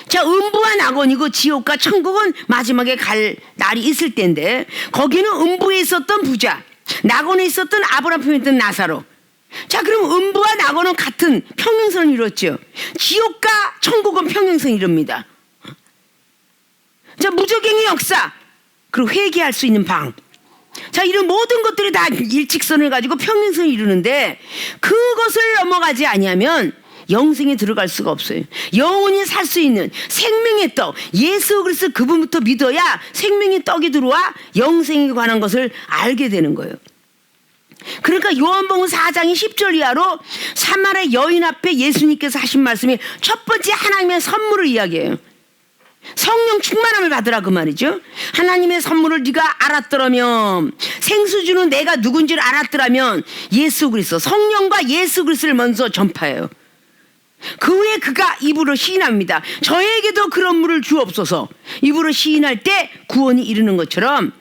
자, 음부와 낙원이고 지옥과 천국은 마지막에 갈 날이 있을 때인데, 거기는 음부에 있었던 부자, 낙원에 있었던 아브라함 품에 있던 나사로. 자, 그럼 음부와 낙원은 같은 평행선을 이뤘죠. 지옥과 천국은 평행선을 이룹니다. 자, 무적행의 역사, 그리고 회개할 수 있는 방, 자, 이런 모든 것들이 다 일직선을 가지고 평행선을 이루는데, 그것을 넘어가지 아니하면 영생에 들어갈 수가 없어요. 영원히 살 수 있는 생명의 떡, 예수 그리스도 그분부터 믿어야 생명의 떡이 들어와 영생에 관한 것을 알게 되는 거예요. 그러니까 요한복음 4장의 10절 이하로 사마리아 여인 앞에 예수님께서 하신 말씀이 첫 번째 하나님의 선물을 이야기해요. 성령 충만함을 받으라 그 말이죠. 하나님의 선물을 네가 알았더라면, 생수주는 내가 누군지를 알았더라면 예수 그리스도, 성령과 예수 그리스도를 먼저 전파해요. 그 후에 그가 입으로 시인합니다. 저에게도 그런 물을 주옵소서. 입으로 시인할 때 구원이 이르는 것처럼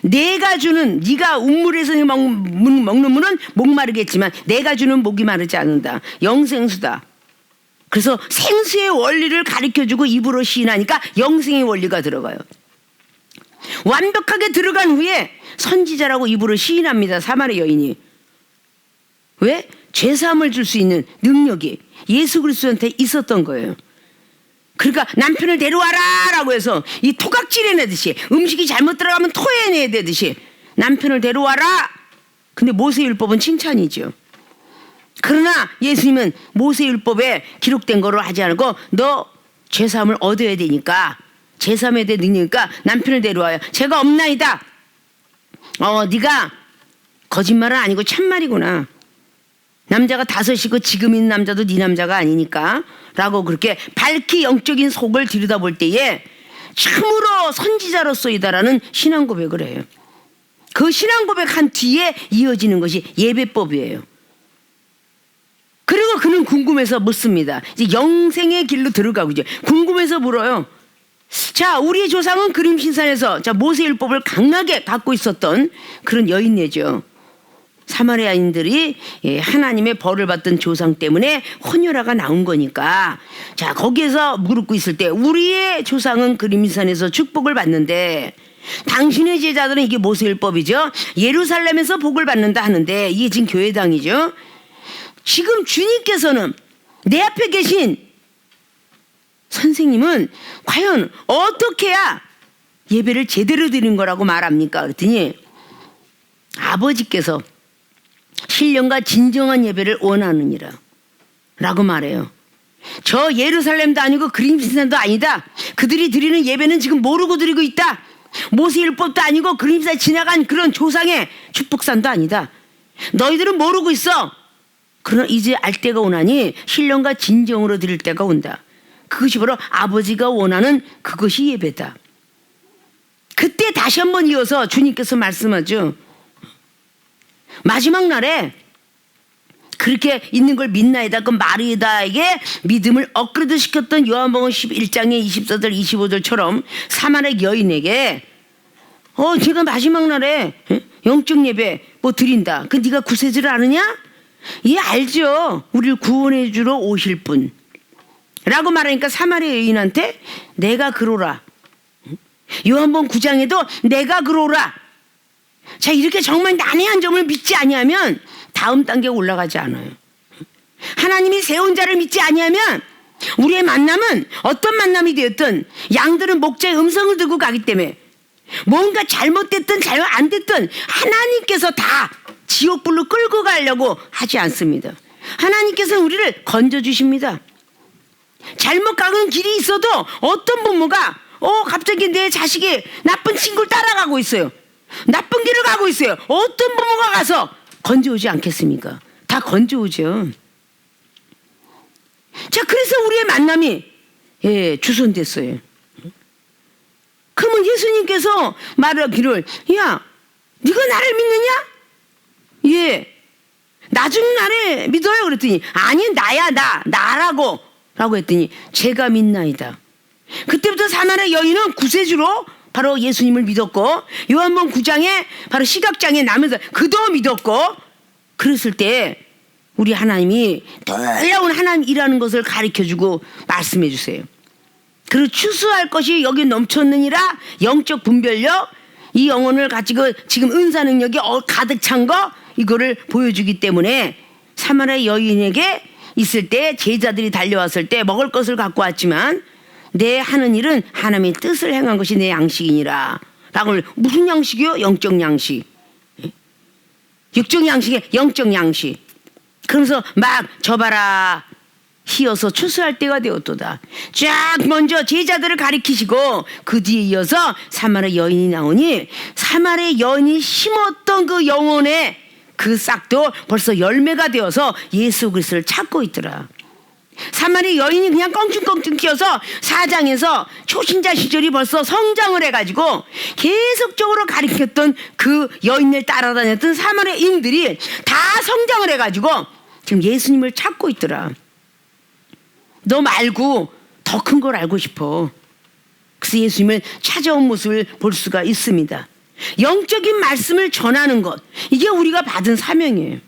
내가 주는, 네가 운물에서 먹는 물은 목마르겠지만 내가 주는 목이 마르지 않는다. 영생수다. 그래서 생수의 원리를 가르쳐주고 입으로 시인하니까 영생의 원리가 들어가요. 완벽하게 들어간 후에 선지자라고 입으로 시인합니다. 사마리아 여인이. 왜? 죄사함을 줄 수 있는 능력이 예수 그리스도한테 있었던 거예요. 그러니까 남편을 데려와라 라고 해서 이 토각질해내듯이, 음식이 잘못 들어가면 토해내야 되듯이 남편을 데려와라. 근데 모세율법은 칭찬이죠. 그러나 예수님은 모세율법에 기록된 거로 하지 않고 너 죄사함을 얻어야 되니까, 죄사함에 대한 능력이니까 남편을 데려와요. 제가 없나이다. 네가 거짓말은 아니고 참말이구나. 남자가 5이고 지금 있는 남자도 네 남자가 아니니까 라고 그렇게 밝히 영적인 속을 들여다볼 때에 참으로 선지자로서이다라는 신앙 고백을 해요. 그 신앙 고백한 뒤에 이어지는 것이 예배법이에요. 그리고 그는 궁금해서 묻습니다. 이제 영생의 길로 들어가고 이제 궁금해서 물어요. 자, 우리의 조상은 그림신산에서 모세율법을 강하게 갖고 있었던 그런 여인네죠. 사마리아인들이 하나님의 벌을 받던 조상 때문에 혼혈아가 나온 거니까, 자, 거기에서 무릎 꿇고 있을 때 우리의 조상은 그림산에서 축복을 받는데 당신의 제자들은 이게 모세율법이죠. 예루살렘에서 복을 받는다 하는데 이게 지금 교회당이죠. 지금 주님께서는 내 앞에 계신 선생님은 과연 어떻게 해야 예배를 제대로 드린 거라고 말합니까? 그랬더니 아버지께서 신령과 진정한 예배를 원하느니라 라고 말해요. 저 예루살렘도 아니고 그림산도 아니다. 그들이 드리는 예배는 지금 모르고 드리고 있다. 모세율법도 아니고 그림산에 지나간 그런 조상의 축복산도 아니다. 너희들은 모르고 있어. 그러나 이제 알 때가 오나니 신령과 진정으로 드릴 때가 온다. 그것이 바로 아버지가 원하는 그것이 예배다. 그때 다시 한번 이어서 주님께서 말씀하죠. 마지막 날에 그렇게 있는 걸 믿나이다. 그 마리다에게 믿음을 업그레이드 시켰던 요한복음 11장의 24절 25절처럼 사마리아 여인에게 제가 마지막 날에 영적 예배 뭐 드린다. 그 네가 구세주를 아느냐? 예, 알죠. 우리를 구원해 주러 오실 분 라고 말하니까 사마리아 여인한테 내가 그로라. 요한복음 9장에도 내가 그로라. 자, 이렇게 정말 난해한 점을 믿지 아니하면 다음 단계에 올라가지 않아요. 하나님이 세운 자를 믿지 아니하면 우리의 만남은 어떤 만남이 되었든 양들은 목자의 음성을 듣고 가기 때문에 뭔가 잘못됐든 잘못 안 됐든 하나님께서 다 지옥불로 끌고 가려고 하지 않습니다. 하나님께서는 우리를 건져주십니다. 잘못 가는 길이 있어도 어떤 부모가 갑자기 내 자식이 나쁜 친구를 따라가고 있어요. 나쁜 길을 가고 있어요. 어떤 부모가 가서 건져오지 않겠습니까? 다 건져오죠. 자, 그래서 우리의 만남이 주선됐어요. 그러면 예수님께서 말하기를 야, 네가 나를 믿느냐? 예, 나중 날에 믿어요. 그랬더니 아니, 나라고 라고 했더니 제가 믿나이다. 그때부터 사마리아 여인은 구세주로 바로 예수님을 믿었고 요한복음 9장에 바로 시각장애 나면서 그도 믿었고 그랬을 때 우리 하나님이 놀라운 하나님이라는 것을 가르쳐주고 말씀해 주세요. 그리고 추수할 것이 여기 넘쳤느니라. 영적 분별력, 이 영혼을 가지고 지금 은사 능력이 가득 찬 거 이거를 보여주기 때문에 사마리아 여인에게 있을 때 제자들이 달려왔을 때 먹을 것을 갖고 왔지만 내 하는 일은 하나님의 뜻을 행한 것이 내 양식이니라 라고. 무슨 양식이요? 영적 양식. 육적 양식에 영적 양식. 그러면서 막 저봐라 희어서 추수할 때가 되었도다. 쫙 먼저 제자들을 가리키시고 그 뒤에 이어서 사마리아 여인이 나오니 사마리아 여인이 심었던 그 영혼의 그 싹도 벌써 열매가 되어서 예수 그리스도를 찾고 있더라. 사마리아 여인이 그냥 껑충껑충 뛰어서 4장에서 초신자 시절이 벌써 성장을 해가지고 계속적으로 가리켰던 그 여인을 따라다녔던 사마리아인들이 다 성장을 해가지고 지금 예수님을 찾고 있더라. 너 말고 더 큰 걸 알고 싶어. 그래서 예수님을 찾아온 모습을 볼 수가 있습니다. 영적인 말씀을 전하는 것, 이게 우리가 받은 사명이에요.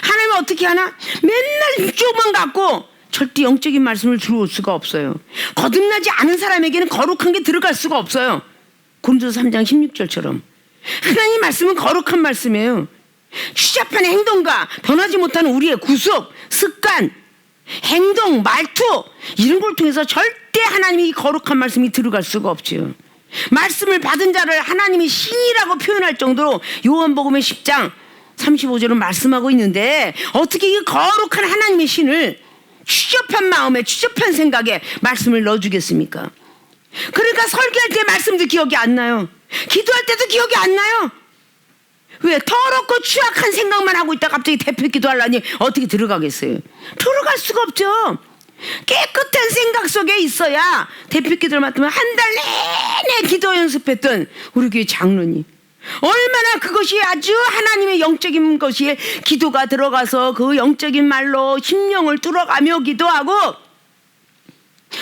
하나님은 어떻게 하나? 맨날 이쪽만 갖고 절대 영적인 말씀을 들어올 수가 없어요. 거듭나지 않은 사람에게는 거룩한 게 들어갈 수가 없어요. 고린도서 3장 16절처럼 하나님 말씀은 거룩한 말씀이에요. 추잡한 행동과 변하지 못하는 우리의 구속, 습관, 행동, 말투 이런 걸 통해서 절대 하나님이 거룩한 말씀이 들어갈 수가 없죠. 말씀을 받은 자를 하나님이 신이라고 표현할 정도로 요한복음의 10장 35절은 말씀하고 있는데 어떻게 이 거룩한 하나님의 신을 추접한 마음에 추접한 생각에 말씀을 넣어주겠습니까? 그러니까 설교할 때 말씀도 기억이 안 나요. 기도할 때도 기억이 안 나요. 왜? 더럽고 추악한 생각만 하고 있다 갑자기 대표 기도하려니 어떻게 들어가겠어요? 들어갈 수가 없죠. 깨끗한 생각 속에 있어야 대표 기도를 맡으면 한 달 내내 기도 연습했던 우리 교회 장로님 얼마나 그것이 아주 하나님의 영적인 것이 기도가 들어가서 그 영적인 말로 심령을 뚫어가며 기도하고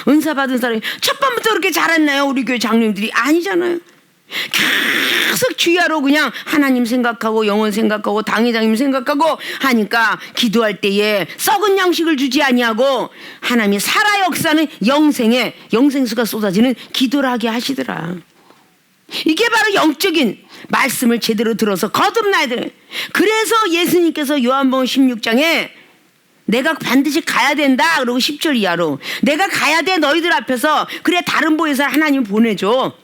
은사 받은 사람이 첫 번부터 그렇게 잘했나요? 우리 교회 장로님들이 아니잖아요. 계속 주야로 그냥 하나님 생각하고 영혼 생각하고 당회장님 생각하고 하니까 기도할 때에 썩은 양식을 주지 아니하고 하나님이 살아 역사는 영생에 영생수가 쏟아지는 기도를 하게 하시더라. 이게 바로 영적인 말씀을 제대로 들어서 거듭나야 되는. 그래서 예수님께서 요한복음 16장에 내가 반드시 가야 된다 그러고 10절 이하로 내가 가야 돼 너희들 앞에서. 그래 다른 보혜사를 하나님 보내줘.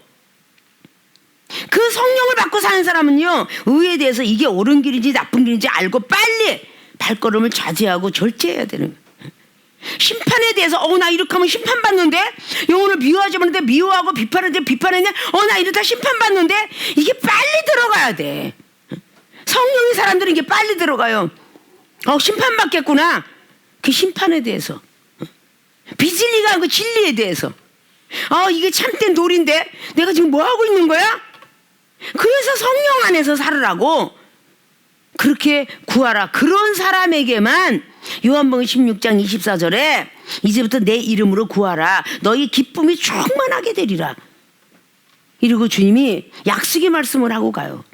그 성령을 받고 사는 사람은요, 의에 대해서 이게 옳은 길인지 나쁜 길인지 알고 빨리 발걸음을 자제하고 절제해야 되는 거예요. 심판에 대해서 나 이렇게 하면 심판받는데, 영혼을 미워하지 않는데 미워하고 비판하는데 비판했네, 나 이러다 심판받는데, 이게 빨리 들어가야 돼. 성령의 사람들은 이게 빨리 들어가요. 심판받겠구나. 그 심판에 대해서, 비진리가 그 진리에 대해서, 이게 참된 도리인데 내가 지금 뭐 하고 있는 거야? 그래서 성령 안에서 살으라고 그렇게 구하라. 그런 사람에게만 요한복음 16장 24절에 이제부터 내 이름으로 구하라. 너희 기쁨이 충만하게 되리라. 이러고 주님이 약속의 말씀을 하고 가요.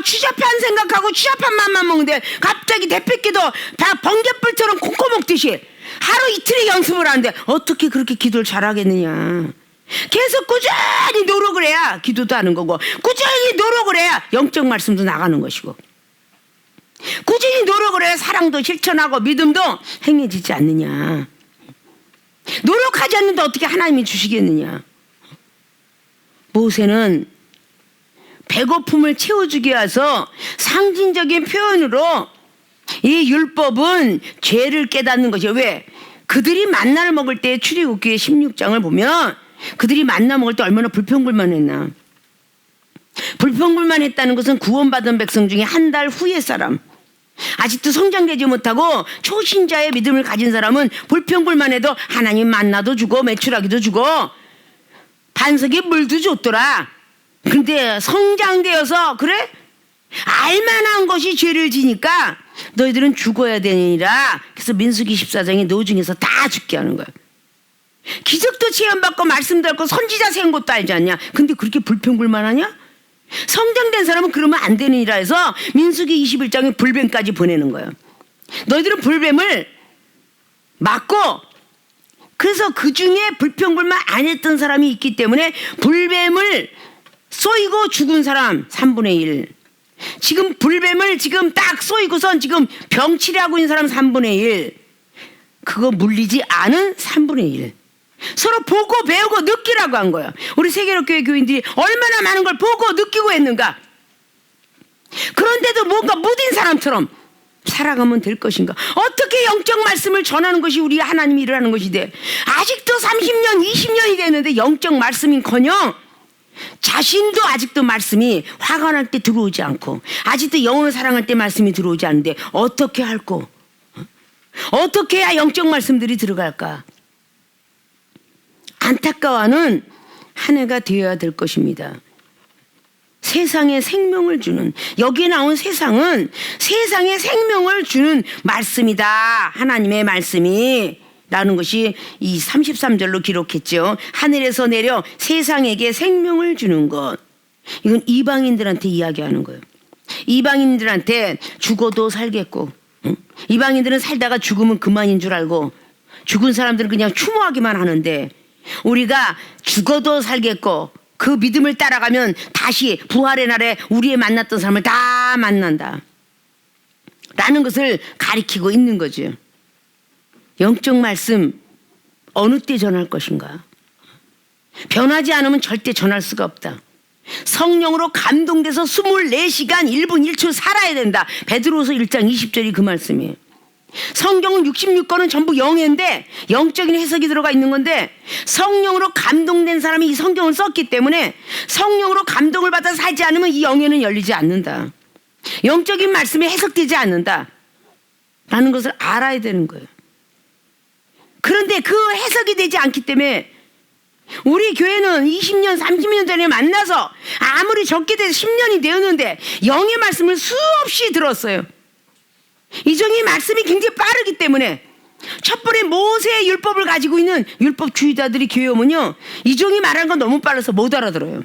추잡한 생각하고 추잡한 맘만 먹는데 갑자기 대패기도 다 번갯불처럼 콩고 먹듯이 하루 이틀에 연습을 하는데 어떻게 그렇게 기도를 잘하겠느냐. 계속 꾸준히 노력을 해야 기도도 하는 거고, 꾸준히 노력을 해야 영적 말씀도 나가는 것이고, 꾸준히 노력을 해야 사랑도 실천하고 믿음도 행해지지 않느냐. 노력하지 않는데 어떻게 하나님이 주시겠느냐. 모세는 배고픔을 채워주기 위해서 상징적인 표현으로 이 율법은 죄를 깨닫는 것이에요. 왜? 그들이 만나를 먹을 때 출애굽기 16장을 보면 그들이 만나 먹을 때 얼마나 불평불만했나. 불평불만했다는 것은 구원받은 백성 중에 한 달 후의 사람, 아직도 성장되지 못하고 초신자의 믿음을 가진 사람은 불평불만해도 하나님 만나도 주고 메추라기도 주고 반석에 물도 줬더라. 근데 성장되어서 그래? 알만한 것이 죄를 지니까 너희들은 죽어야 되니라. 그래서 민수기 14장에 노중에서 다 죽게 하는 거야. 기적도 체험받고 말씀도 듣고 선지자 세운 것도 알지 않냐. 근데 그렇게 불평불만하냐? 성장된 사람은 그러면 안 되느니라 해서 민수기 21장에 불뱀까지 보내는 거예요. 너희들은 불뱀을 막고, 그래서 그 중에 불평불만 안 했던 사람이 있기 때문에 불뱀을 쏘이고 죽은 사람 3분의 1, 지금 불뱀을 지금 딱 쏘이고선 지금 병치레하고 있는 사람 3분의 1, 그거 물리지 않은 3분의 1. 서로 보고 배우고 느끼라고 한 거야. 우리 세계로교회 교인들이 얼마나 많은 걸 보고 느끼고 했는가. 그런데도 뭔가 무딘 사람처럼 살아가면 될 것인가. 어떻게 영적 말씀을 전하는 것이 우리 하나님이 일하는 것이 돼. 아직도 30년 20년이 됐는데 영적 말씀인커녕 자신도 아직도 말씀이 화가 날 때 들어오지 않고, 아직도 영혼을 사랑할 때 말씀이 들어오지 않는데 어떻게 할꼬? 어떻게 해야 영적 말씀들이 들어갈까? 안타까워하는 한 해가 되어야 될 것입니다. 세상에 생명을 주는, 여기에 나온 세상은 세상에 생명을 주는 말씀이다. 하나님의 말씀이 라는 것이 이 33절로 기록했죠. 하늘에서 내려 세상에게 생명을 주는 것. 이건 이방인들한테 이야기하는 거예요. 이방인들한테 죽어도 살겠고, 이방인들은 살다가 죽으면 그만인 줄 알고 죽은 사람들은 그냥 추모하기만 하는데, 우리가 죽어도 살겠고 그 믿음을 따라가면 다시 부활의 날에 우리의 만났던 사람을 다 만난다 라는 것을 가리키고 있는 거죠. 영적 말씀 어느 때 전할 것인가? 변하지 않으면 절대 전할 수가 없다. 성령으로 감동돼서 24시간 1분 1초 살아야 된다. 베드로서 1장 20절이 그 말씀이에요. 성경은 66권은 전부 영예인데 영적인 해석이 들어가 있는 건데, 성령으로 감동된 사람이 이 성경을 썼기 때문에 성령으로 감동을 받아 살지 않으면 이 영예는 열리지 않는다. 영적인 말씀이 해석되지 않는다 라는 것을 알아야 되는 거예요. 그런데 그 해석이 되지 않기 때문에 우리 교회는 20년 30년 전에 만나서 아무리 적게 돼서 10년이 되었는데 영의 말씀을 수없이 들었어요. 이종의 말씀이 굉장히 빠르기 때문에 첫 번에 모세의 율법을 가지고 있는 율법 주의자들이 교회 오면요, 이종이 말하는 건 너무 빨라서 못 알아들어요.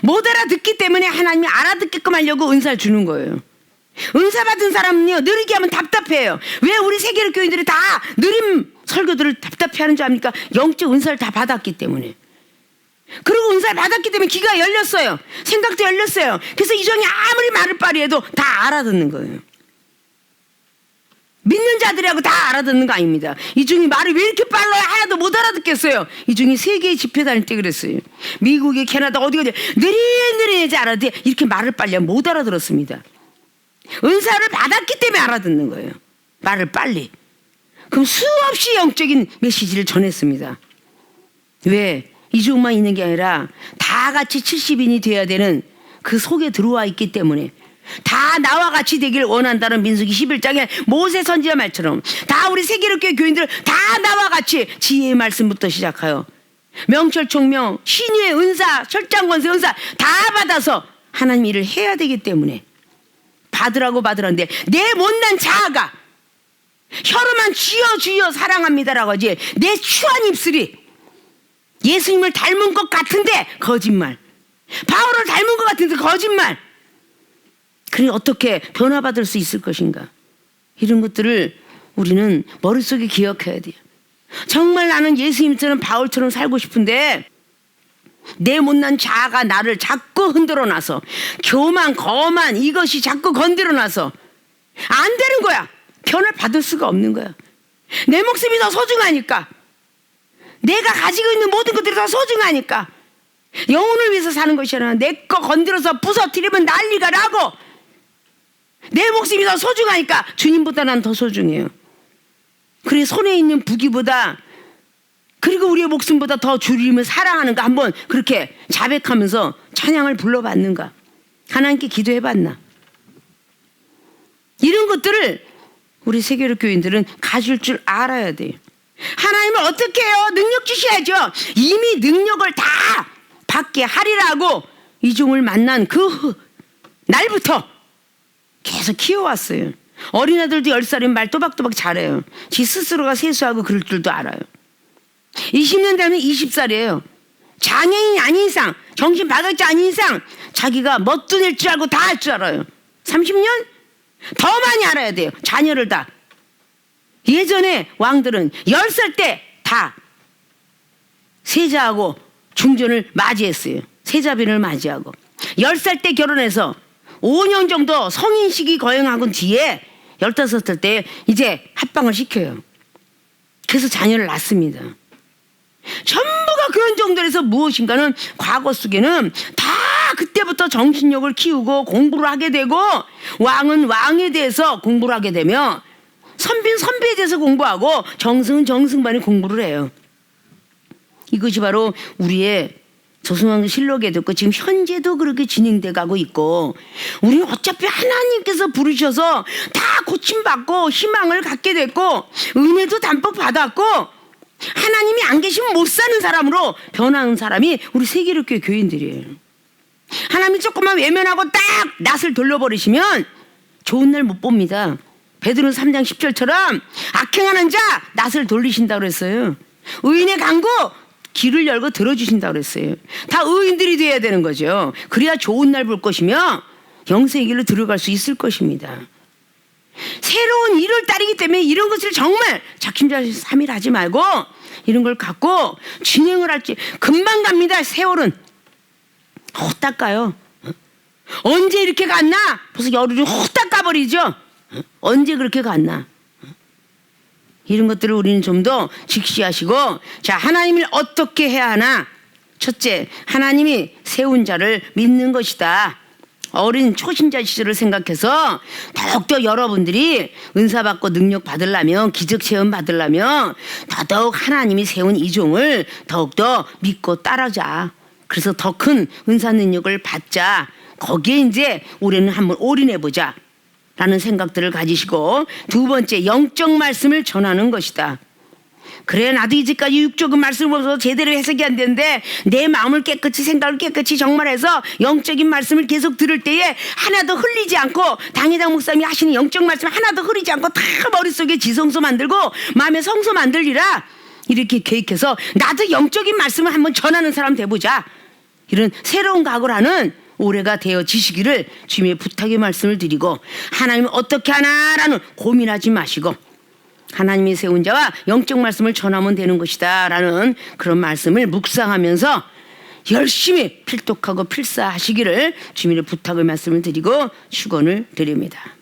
못 알아듣기 때문에 하나님이 알아듣게끔 하려고 은사를 주는 거예요. 은사 받은 사람은요, 느리게 하면 답답해요. 왜 우리 세계로 교인들이 다 느림 설교들을 답답해하는 줄 압니까? 영적 은사를 다 받았기 때문에. 그리고 은사를 받았기 때문에 귀가 열렸어요. 생각도 열렸어요. 그래서 이종이 아무리 말을 빨리해도 다 알아듣는 거예요. 믿는 자들이라고 다 알아듣는 거 아닙니다. 이종이 말을 왜 이렇게 빨라요? 하나도 못 알아듣겠어요. 이종이 세계에 집회 다닐 때 그랬어요. 미국에 캐나다 어디 느릿느릿하지 알아듣 이렇게 말을 빨리 못 알아들었습니다. 은사를 받았기 때문에 알아듣는 거예요. 말을 빨리. 그럼 수없이 영적인 메시지를 전했습니다. 왜? 이종만 있는 게 아니라 다 같이 70인이 돼야 되는 그 속에 들어와 있기 때문에 다 나와 같이 되길 원한다는 민수기 11장에 모세 선지자 말처럼 다 우리 세계롭게 교인들 다 나와 같이 지혜의 말씀부터 시작하여 명철총명, 신유의 은사, 철장권세 은사 다 받아서 하나님 일을 해야 되기 때문에 받으라고 받으라는데 내 못난 자아가 혀로만 주여 주여 사랑합니다라고 하지 내 추한 입술이 예수님을 닮은 것 같은데 거짓말, 바울을 닮은 것 같은데 거짓말. 그러니 어떻게 변화받을 수 있을 것인가? 이런 것들을 우리는 머릿속에 기억해야 돼요. 정말 나는 예수님처럼 바울처럼 살고 싶은데 내 못난 자아가 나를 자꾸 흔들어 놔서 교만, 거만 이것이 자꾸 건드려 놔서 안 되는 거야. 변화를 받을 수가 없는 거야. 내 목숨이 더 소중하니까, 내가 가지고 있는 모든 것들이 더 소중하니까, 영혼을 위해서 사는 것이 아니라 내 거 건드려서 부서뜨리면 난리가 나고 내 목숨이 더 소중하니까 주님보다 난 더 소중해요. 그래 손에 있는 부귀보다 그리고 우리의 목숨보다 더 주님을 사랑하는가 한번 그렇게 자백하면서 찬양을 불러봤는가? 하나님께 기도해봤나? 이런 것들을 우리 세계로 교인들은 가질 줄 알아야 돼요. 하나님을 어떻게 해요? 능력 주셔야죠. 이미 능력을 다 받게 하리라고 이종을 만난 그 날부터 계속 키워왔어요. 어린아들도 10살이면 말 또박또박 잘해요. 지 스스로가 세수하고 그럴 줄도 알아요. 20년 되면 20살이에요. 장애인이 아닌 이상, 정신바닥지 아닌 이상 자기가 뭣도 낼 줄 알고 다 할 줄 알아요. 30년? 더 많이 알아야 돼요. 자녀를 다. 예전에 왕들은 10살 때 다 세자하고 중전을 맞이했어요. 세자빈을 맞이하고 10살 때 결혼해서 5년 정도 성인 시기 거행하고 뒤에 15살 때 이제 합방을 시켜요. 그래서 자녀를 낳습니다. 전부가 그런 정도에서 무엇인가는 과거 속에는 다 그때부터 정신력을 키우고 공부를 하게 되고 왕은 왕에 대해서 공부를 하게 되며 선비는 선비에 대해서 공부하고 정승은 정승반에 공부를 해요. 이것이 바로 우리의 조선왕조실록에 듣고 지금 현재도 그렇게 진행돼 가고 있고 우리는 어차피 하나님께서 부르셔서 다 고침받고 희망을 갖게 됐고 은혜도 담뿍 받았고 하나님이 안 계시면 못 사는 사람으로 변하는 사람이 우리 세계롭게 교인들이에요. 하나님이 조금만 외면하고 딱 낯을 돌려버리시면 좋은 날 못 봅니다. 베드로 3장 10절처럼 악행하는 자 낯을 돌리신다고 그랬어요. 의인의 강구 길을 열고 들어주신다고 그랬어요. 다 의인들이 돼야 되는 거죠. 그래야 좋은 날 볼 것이며 영생의 길로 들어갈 수 있을 것입니다. 새로운 1월달이기 때문에 이런 것을 정말 작심삼일 3일 하지 말고 이런 걸 갖고 진행을 할지 금방 갑니다. 세월은 후딱 가요. 언제 이렇게 갔나? 벌써 열흘이 후딱 가버리죠. 언제 그렇게 갔나? 이런 것들을 우리는 좀 더 직시하시고 자 하나님을 어떻게 해야 하나? 첫째, 하나님이 세운 자를 믿는 것이다. 어린 초신자 시절을 생각해서 더욱더 여러분들이 은사 받고 능력 받으려면 기적 체험 받으려면 더더욱 하나님이 세운 이종을 더욱더 믿고 따르자. 그래서 더 큰 은사 능력을 받자. 거기에 이제 올해는 한번 올인해보자 라는 생각들을 가지시고 두 번째, 영적 말씀을 전하는 것이다. 그래 나도 이제까지 육적인 말씀을 보면서 제대로 해석이 안 되는데 내 마음을 깨끗이 생각을 깨끗이 정말해서 영적인 말씀을 계속 들을 때에 하나도 흘리지 않고 당회장 목사님이 하시는 영적 말씀 하나도 흐리지 않고 다 머릿속에 지성소 만들고 마음에 성소 만들리라 이렇게 계획해서 나도 영적인 말씀을 한번 전하는 사람 돼보자. 이런 새로운 각오를 하는 올해가 되어지시기를 주님의 부탁의 말씀을 드리고 하나님은 어떻게 하나라는 고민하지 마시고 하나님이 세운 자와 영적 말씀을 전하면 되는 것이다 라는 그런 말씀을 묵상하면서 열심히 필독하고 필사하시기를 주님의 부탁을 말씀을 드리고 축원을 드립니다.